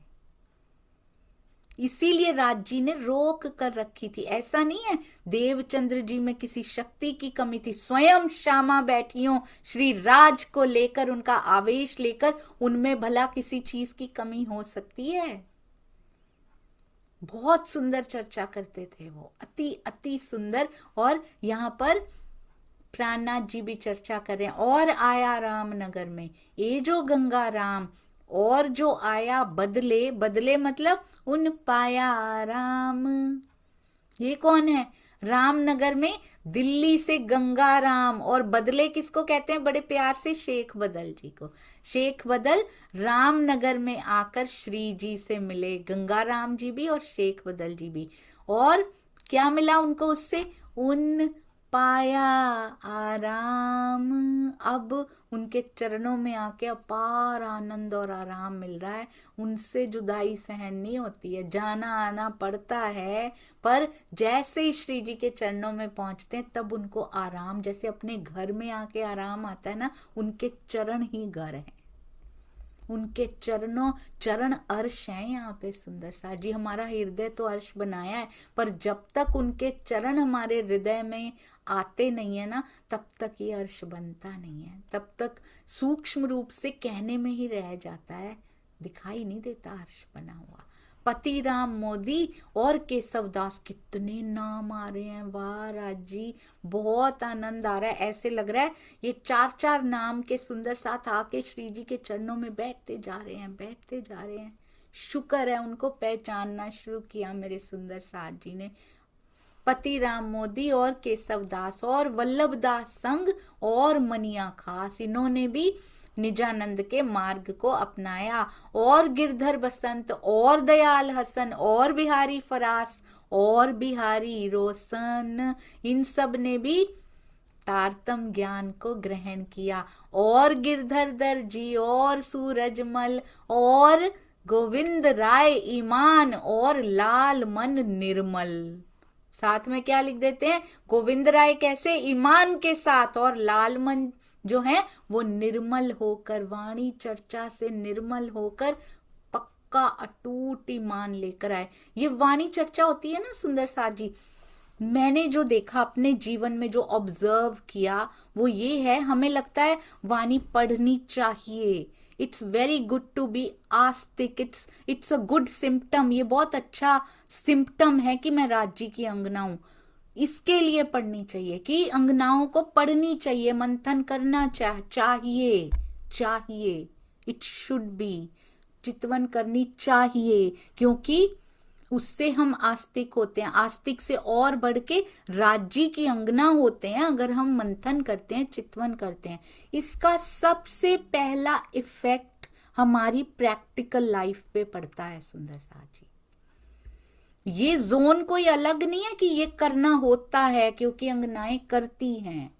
इसीलिए राज जी ने रोक कर रखी थी। ऐसा नहीं है देवचंद्र जी में किसी शक्ति की कमी थी, स्वयं श्यामा बैठी हो श्री राज को लेकर, उनका आवेश लेकर, उनमें भला किसी चीज की कमी हो सकती है। बहुत सुंदर चर्चा करते थे वो, अति अति सुंदर। और यहाँ पर प्राणनाथ जी भी चर्चा कर रहे हैं। और आया रामनगर में ये जो गंगा राम, और जो आया बदले, बदले मतलब उन पाया राम, ये कौन है, रामनगर में दिल्ली से गंगा राम, और बदले किसको कहते हैं बड़े प्यार से, शेख बदल जी को। शेख बदल रामनगर में आकर श्री जी से मिले, गंगा राम जी भी और शेख बदल जी भी। और क्या मिला उनको उससे, उन पाया आराम। अब उनके चरणों में आके अपार आनंद और आराम मिल रहा है। उनसे जुदाई सहन नहीं होती है, जाना आना पड़ता है, पर जैसे ही श्री जी के चरणों में पहुंचते हैं तब उनको आराम, जैसे अपने घर में आके आराम आता है ना, उनके चरण ही घर है। उनके चरण अर्श हैं यहाँ पे। सुंदर सा जी हमारा हृदय तो अर्श बनाया है, पर जब तक उनके चरण हमारे हृदय में आते नहीं है ना, तब तक ये अर्श बनता नहीं है। तब तक सूक्ष्म रूप से कहने में ही रह जाता है, दिखाई नहीं देता अर्श बना हुआ। पति राम मोदी और केशव दास, कितने नाम आ रहे हैं। वाह राज जी, बहुत आनंद आ रहा है। ऐसे लग रहा है ये 4-4 नाम के सुंदर साथ आके श्री जी के चरणों में बैठते जा रहे हैं, बैठते जा रहे हैं। शुक्र है उनको पहचानना शुरू किया मेरे सुंदर साथ जी ने। पति राम मोदी और केशव दास और वल्लभ दास संग और मनिया खास, इन्होंने भी निजानंद के मार्ग को अपनाया। और गिरधर बसंत और दयाल हसन और बिहारी फरास और बिहारी रोशन, इन सब ने भी तारतम ज्ञान को ग्रहण किया। और गिरधर दर जी और सूरजमल और गोविंद राय ईमान और लाल मन निर्मल। साथ में क्या लिख देते हैं, गोविंद राय कैसे, ईमान के साथ, और लाल मन जो है वो निर्मल होकर, वाणी चर्चा से निर्मल होकर पक्का अटूट ईमान लेकर आए। ये वाणी चर्चा होती है ना सुंदर साथ जी, मैंने जो देखा अपने जीवन में, जो ऑब्जर्व किया वो ये है, हमें लगता है वाणी पढ़नी चाहिए। It's very good to be आस्तिक, इट्स अ गुड सिम्टम। ये बहुत अच्छा सिम्टम है कि मैं राज्य की अंगना हूं, इसके लिए पढ़नी चाहिए, कि अंगनाओं को पढ़नी चाहिए, मंथन करना चाहिए, इट शुड बी, चितवन करनी चाहिए, क्योंकि उससे हम आस्तिक होते हैं। आस्तिक से और बढ़ के राज्य की अंगना होते हैं अगर हम मंथन करते हैं, चितवन करते हैं। इसका सबसे पहला इफेक्ट हमारी प्रैक्टिकल लाइफ पे पड़ता है सुंदर साथ जी। ये जोन कोई अलग नहीं है कि ये करना होता है क्योंकि अंगनाएं करती हैं,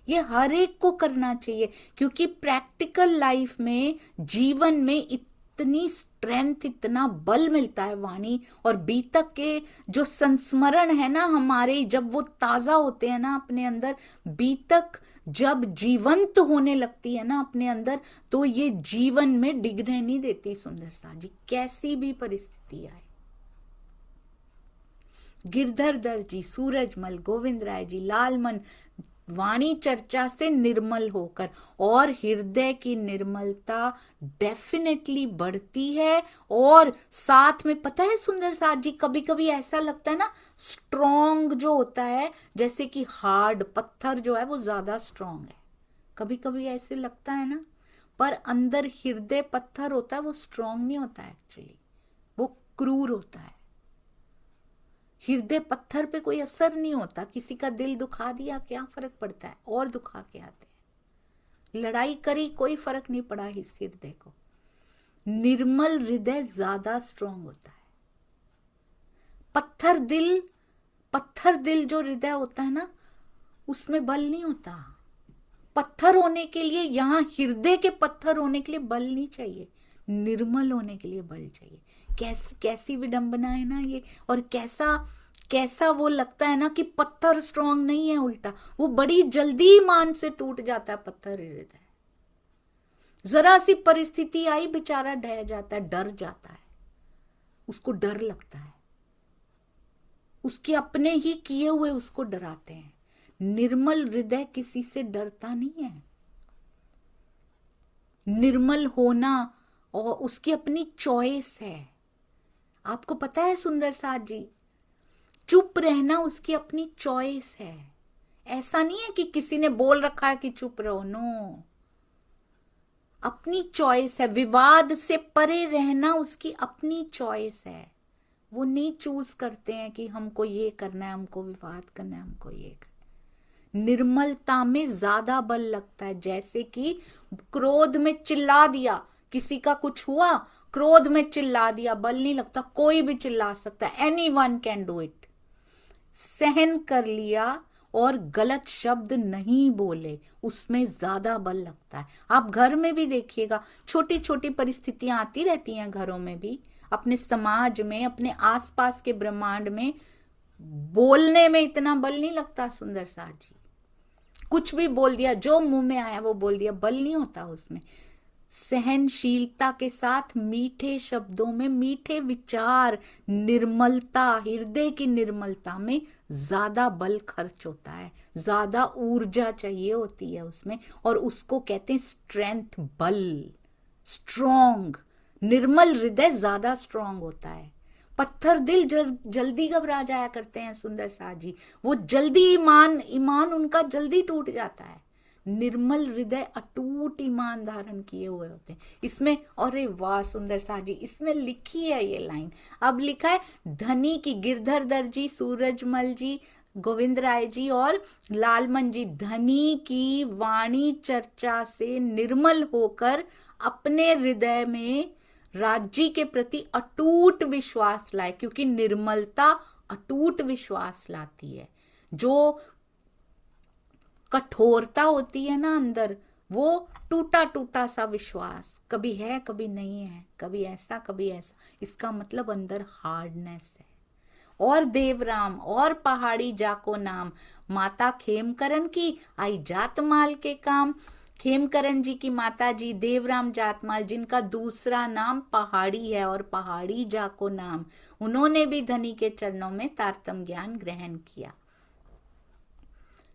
ये हर एक को करना चाहिए, क्योंकि प्रैक्टिकल लाइफ में, जीवन में इतनी स्ट्रेंथ, इतना बल मिलता है वाणी और बीतक के जो संस्मरण है ना हमारे, जब वो ताजा होते हैं ना अपने अंदर, बीतक जब जीवंत होने लगती है ना अपने अंदर, तो ये जीवन में डिगने नहीं देती सुंदर सा जी, कैसी भी परिस्थिति आए। गिरधर दर जी, सूरजमल, गोविंद राय जी, लालमन, वाणी चर्चा से निर्मल होकर, और हृदय की निर्मलता डेफिनेटली बढ़ती है। और साथ में पता है सुंदर साथ जी, कभी कभी ऐसा लगता है ना, स्ट्रॉन्ग जो होता है, जैसे कि हार्ड पत्थर जो है वो ज्यादा स्ट्रॉन्ग है, कभी कभी ऐसे लगता है ना, पर अंदर हृदय पत्थर होता है वो स्ट्रॉन्ग नहीं होता है, एक्चुअली वो क्रूर होता है। हृदय पत्थर पे कोई असर नहीं होता, किसी का दिल दुखा दिया क्या फर्क पड़ता है, और दुखा के आते हैं। लड़ाई करी कोई फर्क नहीं पड़ा इस हृदय को। निर्मल हृदय ज्यादा स्ट्रॉन्ग होता है। पत्थर दिल जो हृदय होता है ना, उसमें बल नहीं होता। पत्थर होने के लिए, यहाँ हृदय के पत्थर होने के लिए बल नहीं चाहिए, निर्मल होने के लिए बल चाहिए। कैसी विडंबना है ना ये, और कैसा वो लगता है ना कि पत्थर स्ट्रॉन्ग नहीं है, उल्टा वो बड़ी जल्दी मान से टूट जाता है पत्थर हृदय। जरा सी परिस्थिति आई बेचारा ढह जाता है, डर जाता है, उसको डर लगता है, उसके अपने ही किए हुए उसको डराते हैं। निर्मल हृदय किसी से डरता नहीं है। निर्मल होना और उसकी अपनी चॉइस है। आपको पता है सुंदर साथ जी, चुप रहना उसकी अपनी चॉइस है। ऐसा नहीं है कि किसी ने बोल रखा है कि चुप रहो, नो, अपनी चॉइस है। विवाद से परे रहना उसकी अपनी चॉइस है। वो नहीं चूज करते हैं कि हमको ये करना है, हमको विवाद करना है, हमको ये करना है। निर्मलता में ज्यादा बल लगता है। जैसे कि क्रोध में चिल्ला दिया, किसी का कुछ हुआ, क्रोध में चिल्ला दिया, बल नहीं लगता, कोई भी चिल्ला सकता है, एनीवन कैन डू इट। सहन कर लिया और गलत शब्द नहीं बोले, उसमें ज्यादा बल लगता है। आप घर में भी देखिएगा, छोटी छोटी परिस्थितियां आती रहती हैं घरों में भी, अपने समाज में, अपने आसपास के ब्रह्मांड में बोलने में इतना बल नहीं लगता सुंदर साथ जी। कुछ भी बोल दिया, जो मुंह में आया वो बोल दिया, बल नहीं होता उसमें। सहनशीलता के साथ मीठे शब्दों में मीठे विचार, निर्मलता, हृदय की निर्मलता में ज्यादा बल खर्च होता है, ज्यादा ऊर्जा चाहिए होती है उसमें, और उसको कहते हैं स्ट्रेंथ, बल, स्ट्रॉन्ग। निर्मल हृदय ज्यादा स्ट्रॉन्ग होता है। पत्थर दिल जल्दी घबरा जाया करते हैं सुंदर साथ जी, वो जल्दी ईमान उनका जल्दी टूट जाता है। निर्मल हृदय अटूट ईमान धारण किए हुए होते हैं इसमें। अरे वाह सुंदर साथ जी, इसमें लिखी है ये लाइन, अब लिखा है धनी की, गिरधर दर जी, सूरजमल जी, गोविंद राय जी और लालमन जी, धनी की वाणी चर्चा से निर्मल होकर अपने हृदय में राज्य के प्रति अटूट विश्वास लाए, क्योंकि निर्मलता अटूट विश्वास लाती है। जो कठोरता होती है ना अंदर, वो टूटा टूटा सा विश्वास, कभी है कभी नहीं है, कभी ऐसा कभी ऐसा, इसका मतलब अंदर हार्डनेस है। और देवराम और पहाड़ी जाको नाम, माता खेमकरन की आई जातमाल के काम। खेमकरन जी की माता जी देवराम जातमाल, जिनका दूसरा नाम पहाड़ी है और पहाड़ी जाको नाम, उन्होंने भी धनी के चरणों में तारतम ज्ञान ग्रहण किया।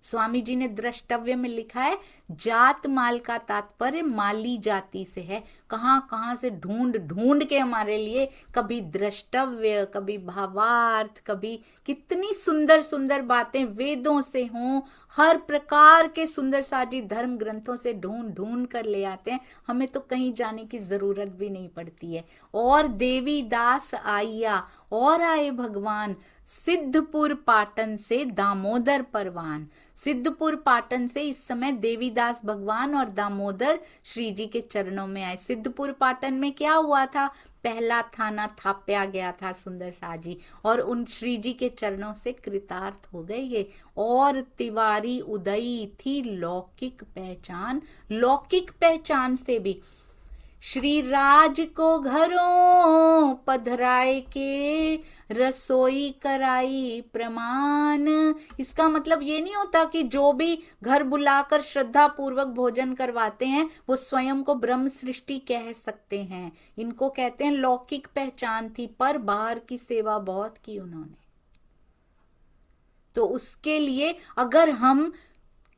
स्वामी जी ने द्रष्टव्य में लिखा है, जात माल का तात्पर्य माली जाति से है। कहां कहां से ढूंढ ढूंढ के हमारे लिए, कभी द्रष्टव्य, कभी भावार्थ, कभी कितनी सुंदर सुंदर बातें वेदों से हों, हर प्रकार के सुंदर साजी धर्म ग्रंथों से ढूंढ ढूंढ कर ले आते हैं, हमें तो कहीं जाने की जरूरत भी नहीं पड़ती है। और देवी दास आइया और आए भगवान, सिद्धपुर पाटन से दामोदर परवान। सिद्धपुर पाटन से इस समय देवीदास भगवान और दामोदर श्री जी के चरणों में आए। सिद्धपुर पाटन में क्या हुआ था, पहला थाना थापया गया था सुंदर साजी, और उन श्री जी के चरणों से कृतार्थ हो गए ये। और तिवारी उदयी थी लौकिक पहचान, लौकिक पहचान से भी श्री राज को घरों पधराए के, रसोई कराई प्रमाण। इसका मतलब ये नहीं होता कि जो भी घर बुलाकर श्रद्धा पूर्वक भोजन करवाते हैं वो स्वयं को ब्रह्म सृष्टि कह सकते हैं। इनको कहते हैं लौकिक पहचान थी, पर बाहर की सेवा बहुत की उन्होंने। तो उसके लिए अगर हम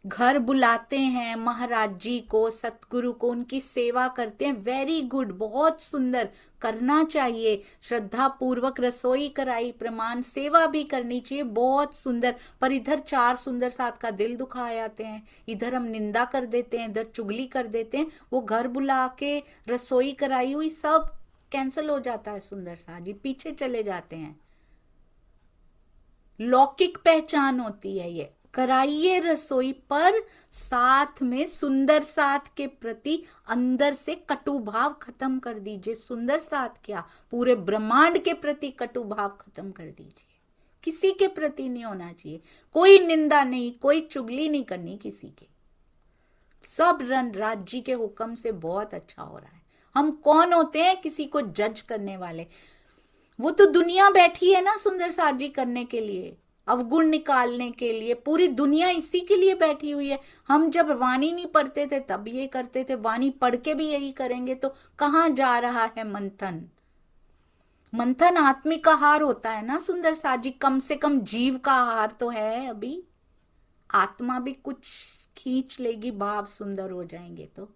घर बुलाते हैं महाराज जी को, सतगुरु को, उनकी सेवा करते हैं, वेरी गुड, बहुत सुंदर, करना चाहिए। श्रद्धा पूर्वक रसोई कराई प्रमाण, सेवा भी करनी चाहिए, बहुत सुंदर। पर इधर चार सुंदर साथ का दिल दुखा आते हैं, इधर हम निंदा कर देते हैं, इधर चुगली कर देते हैं, वो घर बुला के रसोई कराई हुई सब कैंसिल हो जाता है सुंदर साथ जी, पीछे चले जाते हैं। लौकिक पहचान होती है ये, कराइए रसोई, पर साथ में सुंदर साथ के प्रति अंदर से कटु भाव खत्म कर दीजिए। सुंदर साथ क्या, पूरे ब्रह्मांड के प्रति कटु भाव खत्म कर दीजिए। किसी के प्रति नहीं होना चाहिए, कोई निंदा नहीं, कोई चुगली नहीं करनी किसी की। सब रन राज्य के हुक्म से बहुत अच्छा हो रहा है। हम कौन होते हैं किसी को जज करने वाले? वो तो दुनिया बैठी है ना सुंदर साथ जी करने के लिए, अवगुण निकालने के लिए, पूरी दुनिया इसी के लिए बैठी हुई है। हम जब वाणी नहीं पढ़ते थे तब ये करते थे, वाणी पढ़ के भी यही करेंगे तो कहाँ जा रहा है मंथन? मंथन आत्मिक आहार होता है ना सुंदर साथ जी, कम से कम जीव का आहार तो है। अभी आत्मा भी कुछ खींच लेगी, भाव सुंदर हो जाएंगे तो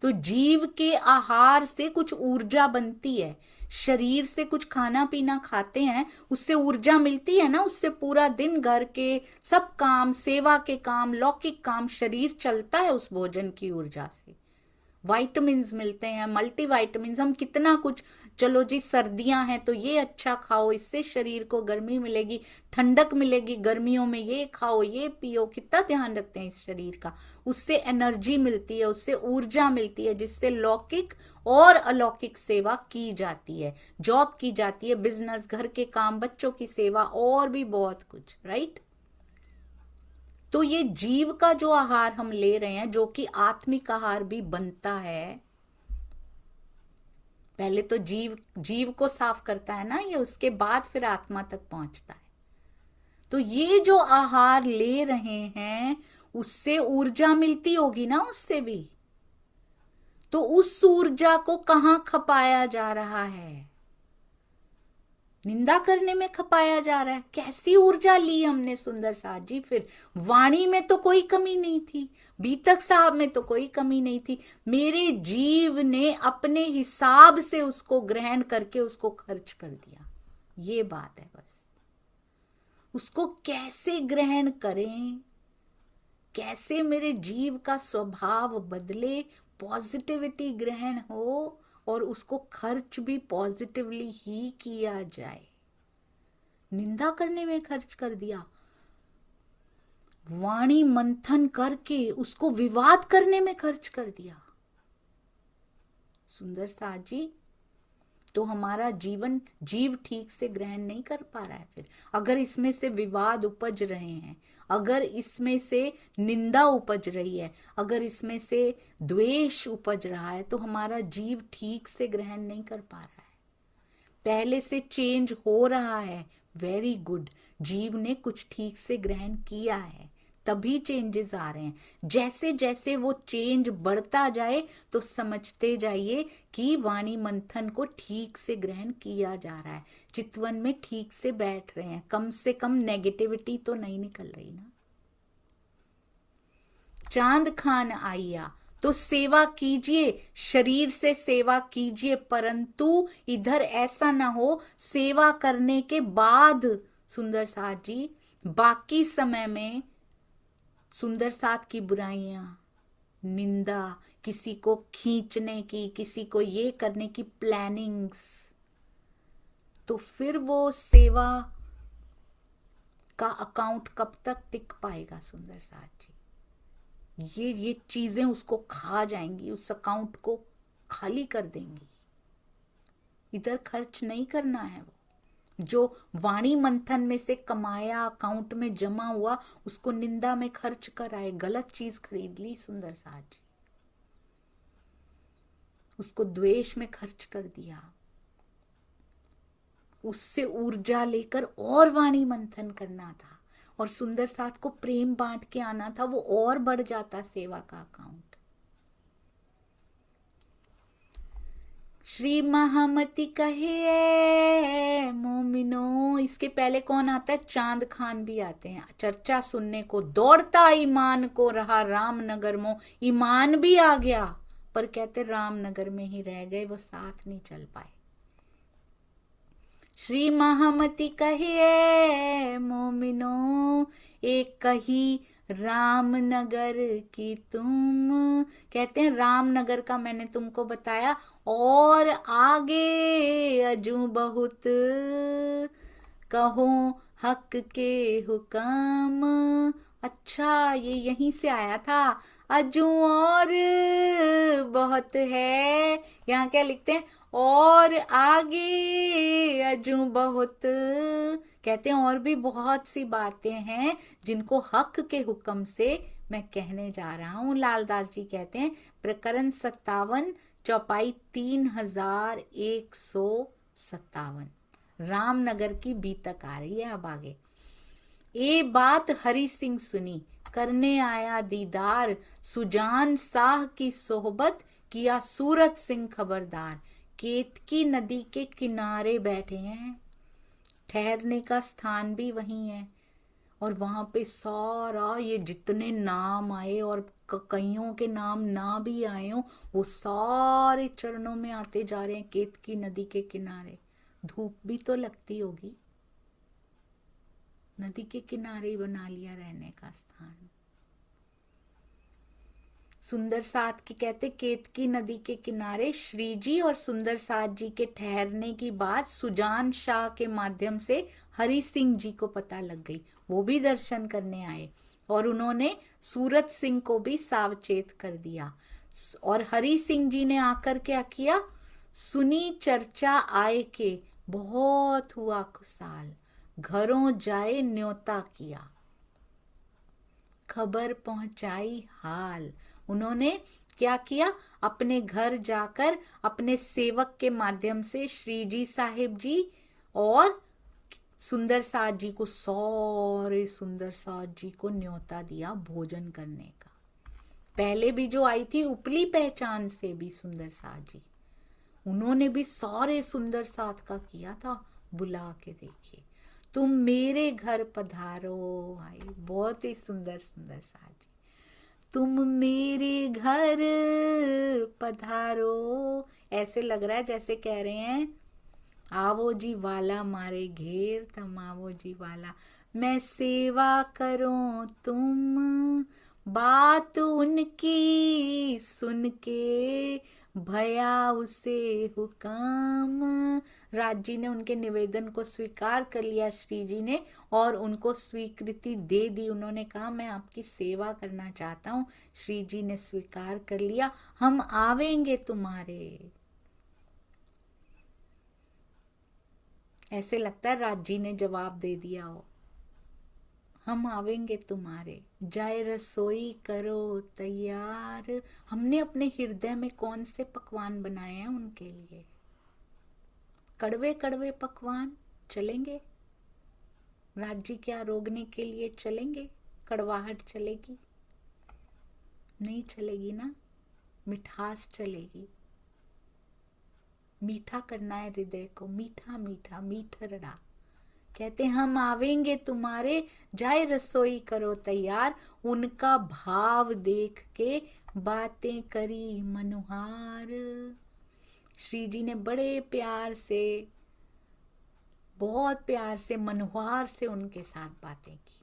जीव के आहार से कुछ ऊर्जा बनती है। शरीर से कुछ खाना पीना खाते हैं, उससे ऊर्जा मिलती है ना, उससे पूरा दिन घर के सब काम, सेवा के काम, लौकिक काम, शरीर चलता है उस भोजन की ऊर्जा से। वाइटामिन्स मिलते हैं, मल्टी वाइटामिन्स, हम कितना कुछ, चलो जी सर्दियां हैं तो ये अच्छा खाओ, इससे शरीर को गर्मी मिलेगी, ठंडक मिलेगी, गर्मियों में ये खाओ, ये पियो, कितना ध्यान रखते हैं इस शरीर का। उससे एनर्जी मिलती है, उससे ऊर्जा मिलती है, जिससे लौकिक और अलौकिक सेवा की जाती है, जॉब की जाती है, बिजनेस, घर के काम, बच्चों की सेवा और भी बहुत कुछ, राइट। तो ये जीव का जो आहार हम ले रहे हैं, जो कि आत्मिक आहार भी बनता है, पहले तो जीव जीव को साफ करता है ना ये, उसके बाद फिर आत्मा तक पहुंचता है। तो ये जो आहार ले रहे हैं उससे ऊर्जा मिलती होगी ना, उससे भी। तो उस ऊर्जा को कहां खपाया जा रहा है? निंदा करने में खपाया जा रहा है। कैसी ऊर्जा ली हमने सुंदर साथ जी। फिर वाणी में तो कोई कमी नहीं थी, बीतक साहब में तो कोई कमी नहीं थी, मेरे जीव ने अपने हिसाब से उसको ग्रहण करके उसको खर्च कर दिया। ये बात है बस। उसको कैसे ग्रहण करें, कैसे मेरे जीव का स्वभाव बदले, पॉजिटिविटी ग्रहण हो और उसको खर्च भी पॉजिटिवली ही किया जाए। निंदा करने में खर्च कर दिया, वाणी मंथन करके उसको विवाद करने में खर्च कर दिया। सुंदर साथ जी, तो हमारा जीवन जीव ठीक से ग्रहण नहीं कर पा रहा है। फिर अगर इसमें से विवाद उपज रहे हैं, अगर इसमें से निंदा उपज रही है, अगर इसमें से द्वेष उपज रहा है, तो हमारा जीव ठीक से ग्रहण नहीं कर पा रहा है। पहले से चेंज हो रहा है, वेरी गुड, जीव ने कुछ ठीक से ग्रहण किया है, तभी चेंजेस आ रहे हैं। जैसे जैसे वो चेंज बढ़ता जाए तो समझते जाइए कि वाणी मंथन को ठीक से ग्रहण किया जा रहा है, चितवन में ठीक से बैठ रहे हैं, कम से कम नेगेटिविटी तो नहीं निकल रही ना। चांद खान आइया, तो सेवा कीजिए, शरीर से सेवा कीजिए, परंतु इधर ऐसा ना हो सेवा करने के बाद सुंदर साथ जी बाकी समय में सुंदर साथ की बुराइयां, निंदा, किसी को खींचने की, किसी को ये करने की प्लानिंग्स, तो फिर वो सेवा का अकाउंट कब तक टिक पाएगा सुंदर साथ जी? ये चीजें उसको खा जाएंगी, उस अकाउंट को खाली कर देंगी। इधर खर्च नहीं करना है। वो जो वाणी मंथन में से कमाया, अकाउंट में जमा हुआ, उसको निंदा में खर्च कर आए, गलत चीज खरीद ली सुंदर साथ जी, उसको द्वेष में खर्च कर दिया, उससे ऊर्जा लेकर और वाणी मंथन करना था और सुंदर साथ को प्रेम बांट के आना था, वो और बढ़ जाता सेवा का अकाउंट। श्री महामती कहे मोमिनो, इसके पहले कौन आता है? चांद खान भी आते हैं चर्चा सुनने को। दौड़ता ईमान को रहा रामनगर में, ईमान भी आ गया पर कहते रामनगर में ही रह गए, वो साथ नहीं चल पाए। श्री महामती कहे मोमिनो, एक कही रामनगर की तुम, कहते हैं रामनगर का मैंने तुमको बताया, और आगे अजू बहुत कहो हक के हुक्म। अच्छा, ये यहीं से आया था, अजू और बहुत है, यहाँ क्या लिखते हैं? और आगे अजू बहुत, कहते हैं और भी बहुत सी बातें हैं जिनको हक के हुक्म से मैं कहने जा रहा हूँ। लालदास जी कहते हैं प्रकरण 57 चौपाई 3157, रामनगर की बीतक आ रही है। अब आगे, ये बात हरि सिंह सुनी, करने आया दीदार, सुजान शाह की सोहबत, किया सूरत सिंह खबरदार। केतकी नदी के किनारे बैठे हैं, ठहरने का स्थान भी वहीं है, और वहां पे सारा ये जितने नाम आए और कईयों के नाम ना भी आए हो, वो सारे चरणों में आते जा रहे हैं केतकी नदी के किनारे। धूप भी तो लगती होगी, नदी के किनारे बना लिया रहने का स्थान। सुंदर साथ की कहते केतकी नदी के किनारे श्री जी और सुंदर साथ जी के ठहरने की बात सुजान शाह के माध्यम से हरि सिंह जी को पता लग गई। वो भी दर्शन करने आए और उन्होंने सूरत सिंह को भी सावचेत कर दिया। और हरि सिंह जी ने आकर क्या किया? सुनी चर्चा आए के, बहुत हुआ खुशाल, घरों जाए न्योता किया। खबर पहुंचाई हाल। उन्होंने क्या किया, अपने घर जाकर अपने सेवक के माध्यम से श्री जी साहिब जी और सुंदर साथ जी को, सारे सुंदर साथ जी को न्योता दिया भोजन करने का। पहले भी जो आई थी उपली पहचान से भी सुंदर साथ जी, उन्होंने भी सारे सुंदर साथ का किया था बुला के। देखिए, तुम मेरे घर पधारो, भाई बहुत ही सुंदर सुंदर साथ जी, तुम मेरे घर पधारो। ऐसे लग रहा है जैसे कह रहे हैं, आवो जी वाला मारे घेर, तुम आवो जी वाला, मैं सेवा करो तुम। बात उनकी सुन के भया उसे हुकाम। राज जी ने उनके निवेदन को स्वीकार कर लिया श्री जी ने, और उनको स्वीकृति दे दी। उन्होंने कहा मैं आपकी सेवा करना चाहता हूँ। श्री जी ने स्वीकार कर लिया, हम आवेंगे तुम्हारे। ऐसे लगता है राज जी ने जवाब दे दिया हो, हम आवेंगे तुम्हारे। जाए रसोई करो तैयार। हमने अपने हृदय में कौन से पकवान बनाए हैं उनके लिए, कड़वे कड़वे पकवान चलेंगे? राज जी क्या रोकने के लिए चलेंगे? कड़वाहट चलेगी? नहीं चलेगी ना, मिठास चलेगी। मीठा करना है हृदय को, मीठा मीठा मीठरड़ा। कहते हम आवेंगे तुम्हारे, जाए रसोई करो तैयार। उनका भाव देख के बातें करी मनुहार। श्री जी ने बड़े प्यार से, बहुत प्यार से, मनुहार से उनके साथ बातें की।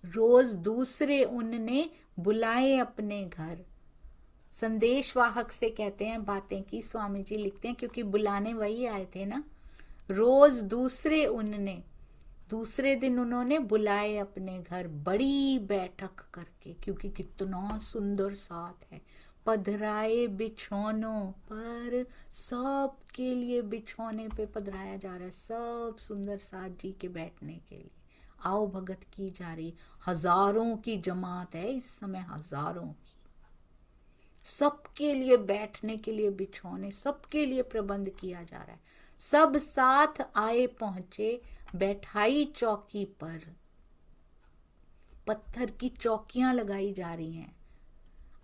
रोज दूसरे उनने बुलाए अपने घर। संदेशवाहक से कहते हैं बातें की, स्वामी जी लिखते हैं, क्योंकि बुलाने वही आए थे ना। रोज दूसरे उनने, दूसरे दिन उन्होंने बुलाए अपने घर, बड़ी बैठक करके, क्योंकि कितना सुंदर साथ है। पधराए बिछौनों पर, सब के लिए बिछौने पे पधराया जा रहा है, सब सुंदर साथ जी के बैठने के लिए आओ भगत की जा रही। हजारों की जमात है इस समय, हजारों की, सबके लिए बैठने के लिए बिछौने, सबके लिए प्रबंध किया जा रहा है। सब साथ आए पहुंचे, बैठाई चौकी पर। पत्थर की चौकियां लगाई जा रही हैं।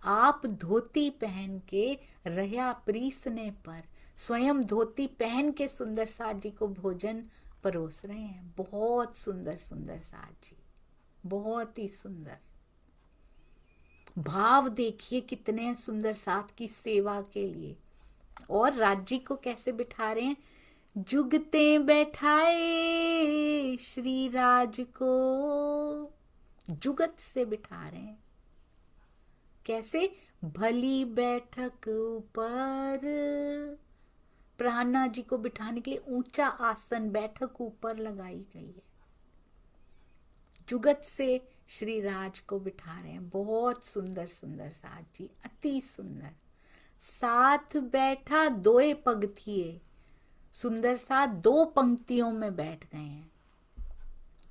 आप धोती पहन के रहा प्रीसने पर, स्वयं धोती पहन के सुंदर साथ जी को भोजन परोस रहे हैं। बहुत सुंदर सुंदर साथ जी, बहुत ही सुंदर भाव। देखिए कितने सुंदर साथ की सेवा के लिए। और राज्य को कैसे बिठा रहे हैं, जुगते बैठाए श्री राज को, जुगत से बिठा रहे हैं। कैसे, भली बैठक ऊपर। प्राणनाथ जी को बिठाने के लिए ऊंचा आसन, बैठक ऊपर लगाई गई है। जुगत से श्री राज को बिठा रहे हैं। बहुत सुंदर सुंदर साथ जी, अति सुंदर। साथ बैठा दोए पगथिए, सुंदर साथ दो पंक्तियों में बैठ गए हैं,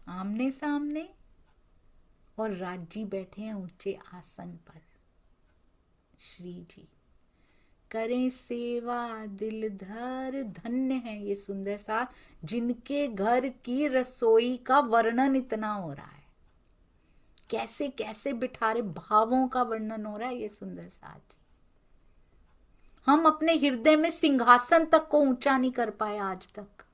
आमने सामने। और राज जी बैठे हैं ऊंचे आसन पर। श्री जी करें सेवा दिल धर, धन्य है ये सुंदर साथ जिनके घर की रसोई का वर्णन इतना हो रहा है। कैसे कैसे बिठा रहे, भावों का वर्णन हो रहा है ये सुंदर साथ जी। हम अपने हृदय में सिंहासन तक को ऊंचा नहीं कर पाए आज तक।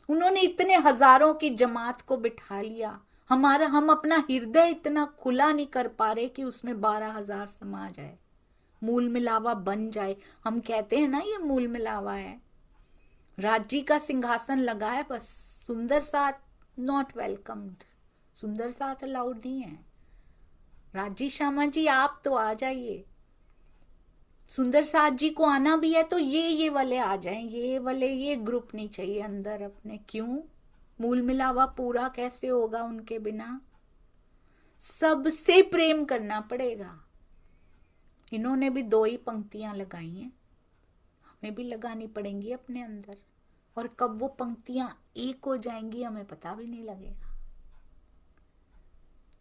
उन्होंने इतने हजारों की जमात को बिठा लिया, हम अपना हृदय इतना खुला नहीं कर पा रहे कि उसमें 12,000 समा जाए, मूल मिलावा बन जाए। हम कहते हैं ना ये मूल मिलावा है। राज्य का सिंहासन लगा है, बस सुंदर साथ नॉट वेलकम्ड, सुंदर साथ अलाउड नहीं है। राजी श्यामा जी आप तो आ जाइए, सुंदर साथ जी को आना भी है तो ये वाले आ जाएं, ये वाले, ये ग्रुप नहीं चाहिए अंदर अपने। क्यों? मूल मिलावा पूरा कैसे होगा उनके बिना? सबसे प्रेम करना पड़ेगा। इन्होंने भी 2 ही पंक्तियां लगाई हैं, हमें भी लगानी पड़ेंगी अपने अंदर। और कब वो पंक्तियां एक हो जाएंगी हमें पता भी नहीं लगेगा।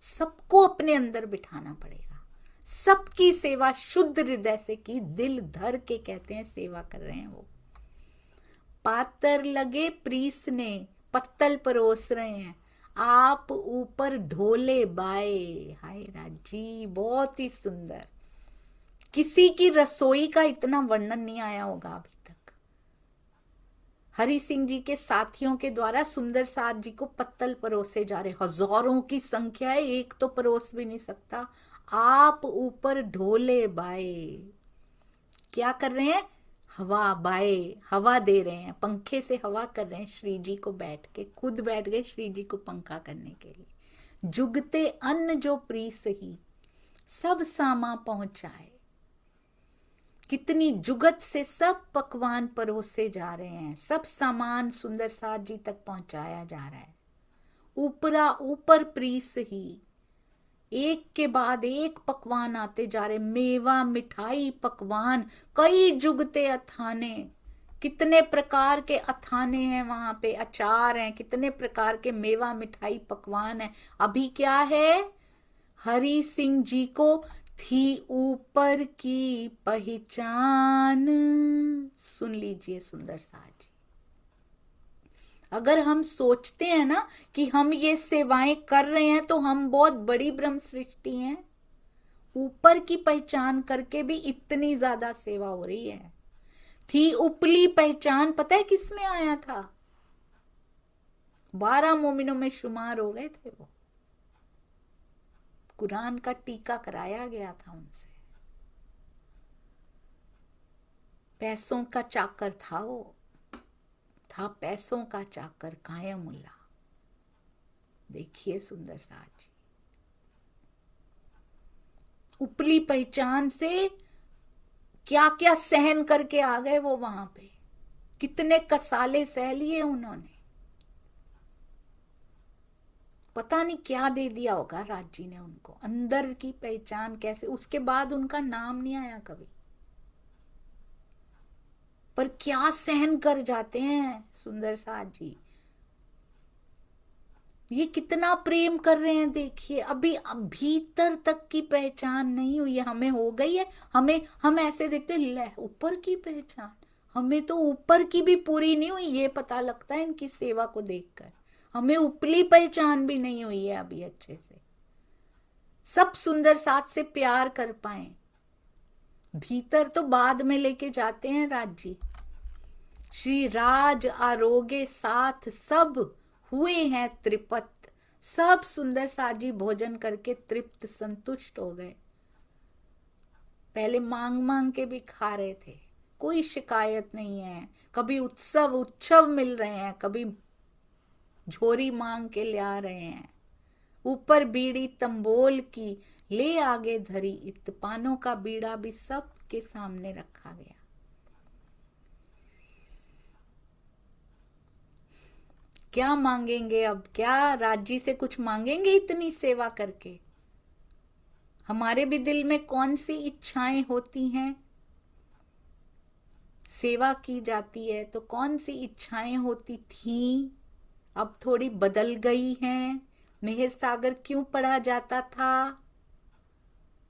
सबको अपने अंदर बिठाना पड़ेगा, सबकी सेवा शुद्ध हृदय से की, दिल धर के कहते हैं सेवा कर रहे हैं वो। पातर लगे प्रीस ने पत्तल परोस रहे हैं, आप ऊपर ढोले बाए। हाय राजी, बहुत ही सुंदर। किसी की रसोई का इतना वर्णन नहीं आया होगा अभी तक। हरि सिंह जी के साथियों के द्वारा सुंदर साथ जी को पत्तल परोसे जा रहे, हजारों की संख्या है, एक तो परोस भी नहीं सकता। आप ऊपर ढोले बाए, क्या कर रहे हैं? हवा बाए, हवा दे रहे हैं, पंखे से हवा कर रहे हैं श्री जी को बैठ के, खुद बैठ गए श्री जी को पंखा करने के लिए। जुगते अन्न जो प्रीस ही सब सामा पहुंचाए, कितनी जुगत से सब पकवान परोसे जा रहे हैं, सब सामान सुंदर साथ जी तक पहुंचाया जा रहा है। ऊपरा ऊपर प्रीस ही, एक के बाद एक पकवान आते जा रहे, मेवा मिठाई पकवान, कई जुगते अथाने, कितने प्रकार के अथाने हैं वहां पे, अचार हैं, कितने प्रकार के मेवा मिठाई पकवान है। अभी क्या है? हरि सिंह जी को थी ऊपर की पहचान। सुन लीजिए सुंदर साथ जी, अगर हम सोचते हैं ना कि हम ये सेवाएं कर रहे हैं तो हम बहुत बड़ी ब्रह्म सृष्टि हैं, ऊपर की पहचान करके भी इतनी ज्यादा सेवा हो रही है। थी उपली पहचान, पता है किस में आया था? 12 मोमिनों में शुमार हो गए थे वो, कुरान का टीका कराया गया था उनसे। पैसों का चाकर था वो, था पैसों का चाकर कायमुल्ला। देखिए सुंदर साथ जी, उपली पहचान से क्या क्या सहन करके आ गए वो वहां पे, कितने कसाले सह लिए उन्होंने, पता नहीं क्या दे दिया होगा राज जी ने उनको, अंदर की पहचान कैसे। उसके बाद उनका नाम नहीं आया कभी, पर क्या सहन कर जाते हैं सुंदर साथ जी, ये कितना प्रेम कर रहे हैं। देखिए अभी भीतर तक की पहचान नहीं हुई है, हमें हो गई है। हम ऐसे देखते ले ऊपर की पहचान, हमें तो ऊपर की भी पूरी नहीं हुई, ये पता लगता है इनकी सेवा को देखकर। हमें उपली पहचान भी नहीं हुई है अभी अच्छे से, सब सुंदर साथ से प्यार कर पाए। भीतर तो बाद में लेके जाते हैं राज जी। श्री राज आरोगे साथ सब हुए हैं त्रिपत, सब सुंदर साथ जी भोजन करके तृप्त संतुष्ट हो गए। पहले मांग मांग के भी खा रहे थे, कोई शिकायत नहीं है। कभी उत्सव मिल रहे हैं, कभी झोरी मांग के ले आ रहे हैं। ऊपर बीड़ी तंबोल की ले आगे धरी, इत पानों का बीड़ा भी सबके सामने रखा गया। क्या मांगेंगे अब? क्या राज्य से कुछ मांगेंगे इतनी सेवा करके? हमारे भी दिल में कौन सी इच्छाएं होती हैं? सेवा की जाती है तो कौन सी इच्छाएं होती थी, अब थोड़ी बदल गई हैं। मेहर सागर क्यों पढ़ा जाता था?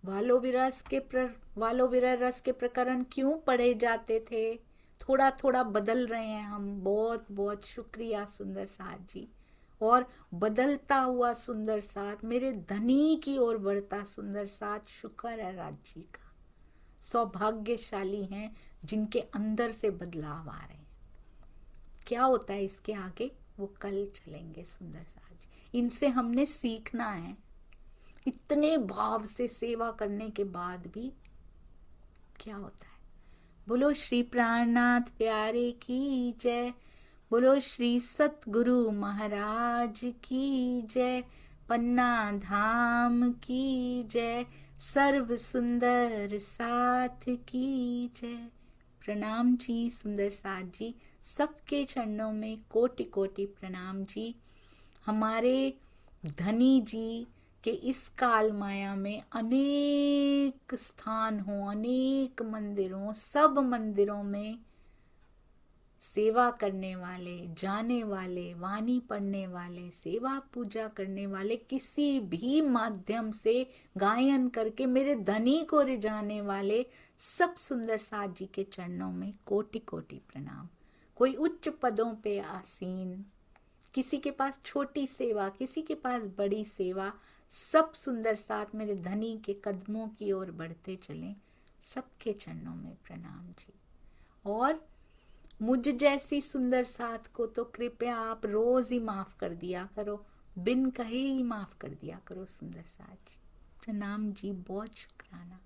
वालो विरह रस के प्रकरण क्यों पढ़े जाते थे? थोड़ा थोड़ा बदल रहे हैं हम। बहुत बहुत शुक्रिया सुंदर साथ जी। और बदलता हुआ सुंदर साथ मेरे धनी की ओर बढ़ता सुंदर साथ, शुक्र है राज जी का। सौभाग्यशाली हैं जिनके अंदर से बदलाव आ रहे हैं। क्या होता है इसके आगे वो कल चलेंगे सुंदर साथ जी। इनसे हमने सीखना है। इतने भाव से सेवा करने के बाद भी क्या होता है। बोलो श्री प्राणनाथ प्यारे की जय, बोलो श्री सतगुरु महाराज की जय, पन्ना धाम की जय, सर्व सुंदर साथ की जय। प्रणाम जी सुंदर साथ जी, सबके चरणों में कोटि कोटि प्रणाम जी। हमारे धनी जी के इस काल माया में अनेक स्थान हो, अनेक मंदिर हो, सब मंदिरों में सेवा करने वाले, जाने वाले, वाणी पढ़ने वाले, सेवा पूजा करने वाले, किसी भी माध्यम से गायन करके मेरे धनी को रिझाने वाले सब सुंदर साथ जी के चरणों में कोटि कोटि प्रणाम। कोई उच्च पदों पे आसीन, किसी के पास छोटी सेवा, किसी के पास बड़ी सेवा, सब सुंदर साथ मेरे धनी के कदमों की ओर बढ़ते चलें, सबके चरणों में प्रणाम जी। और मुझ जैसी सुंदर साथ को तो कृपया आप रोज ही माफ कर दिया करो, बिन कहे ही माफ कर दिया करो सुंदर साथ जी। प्रणाम जी, बहुत शुक्राना।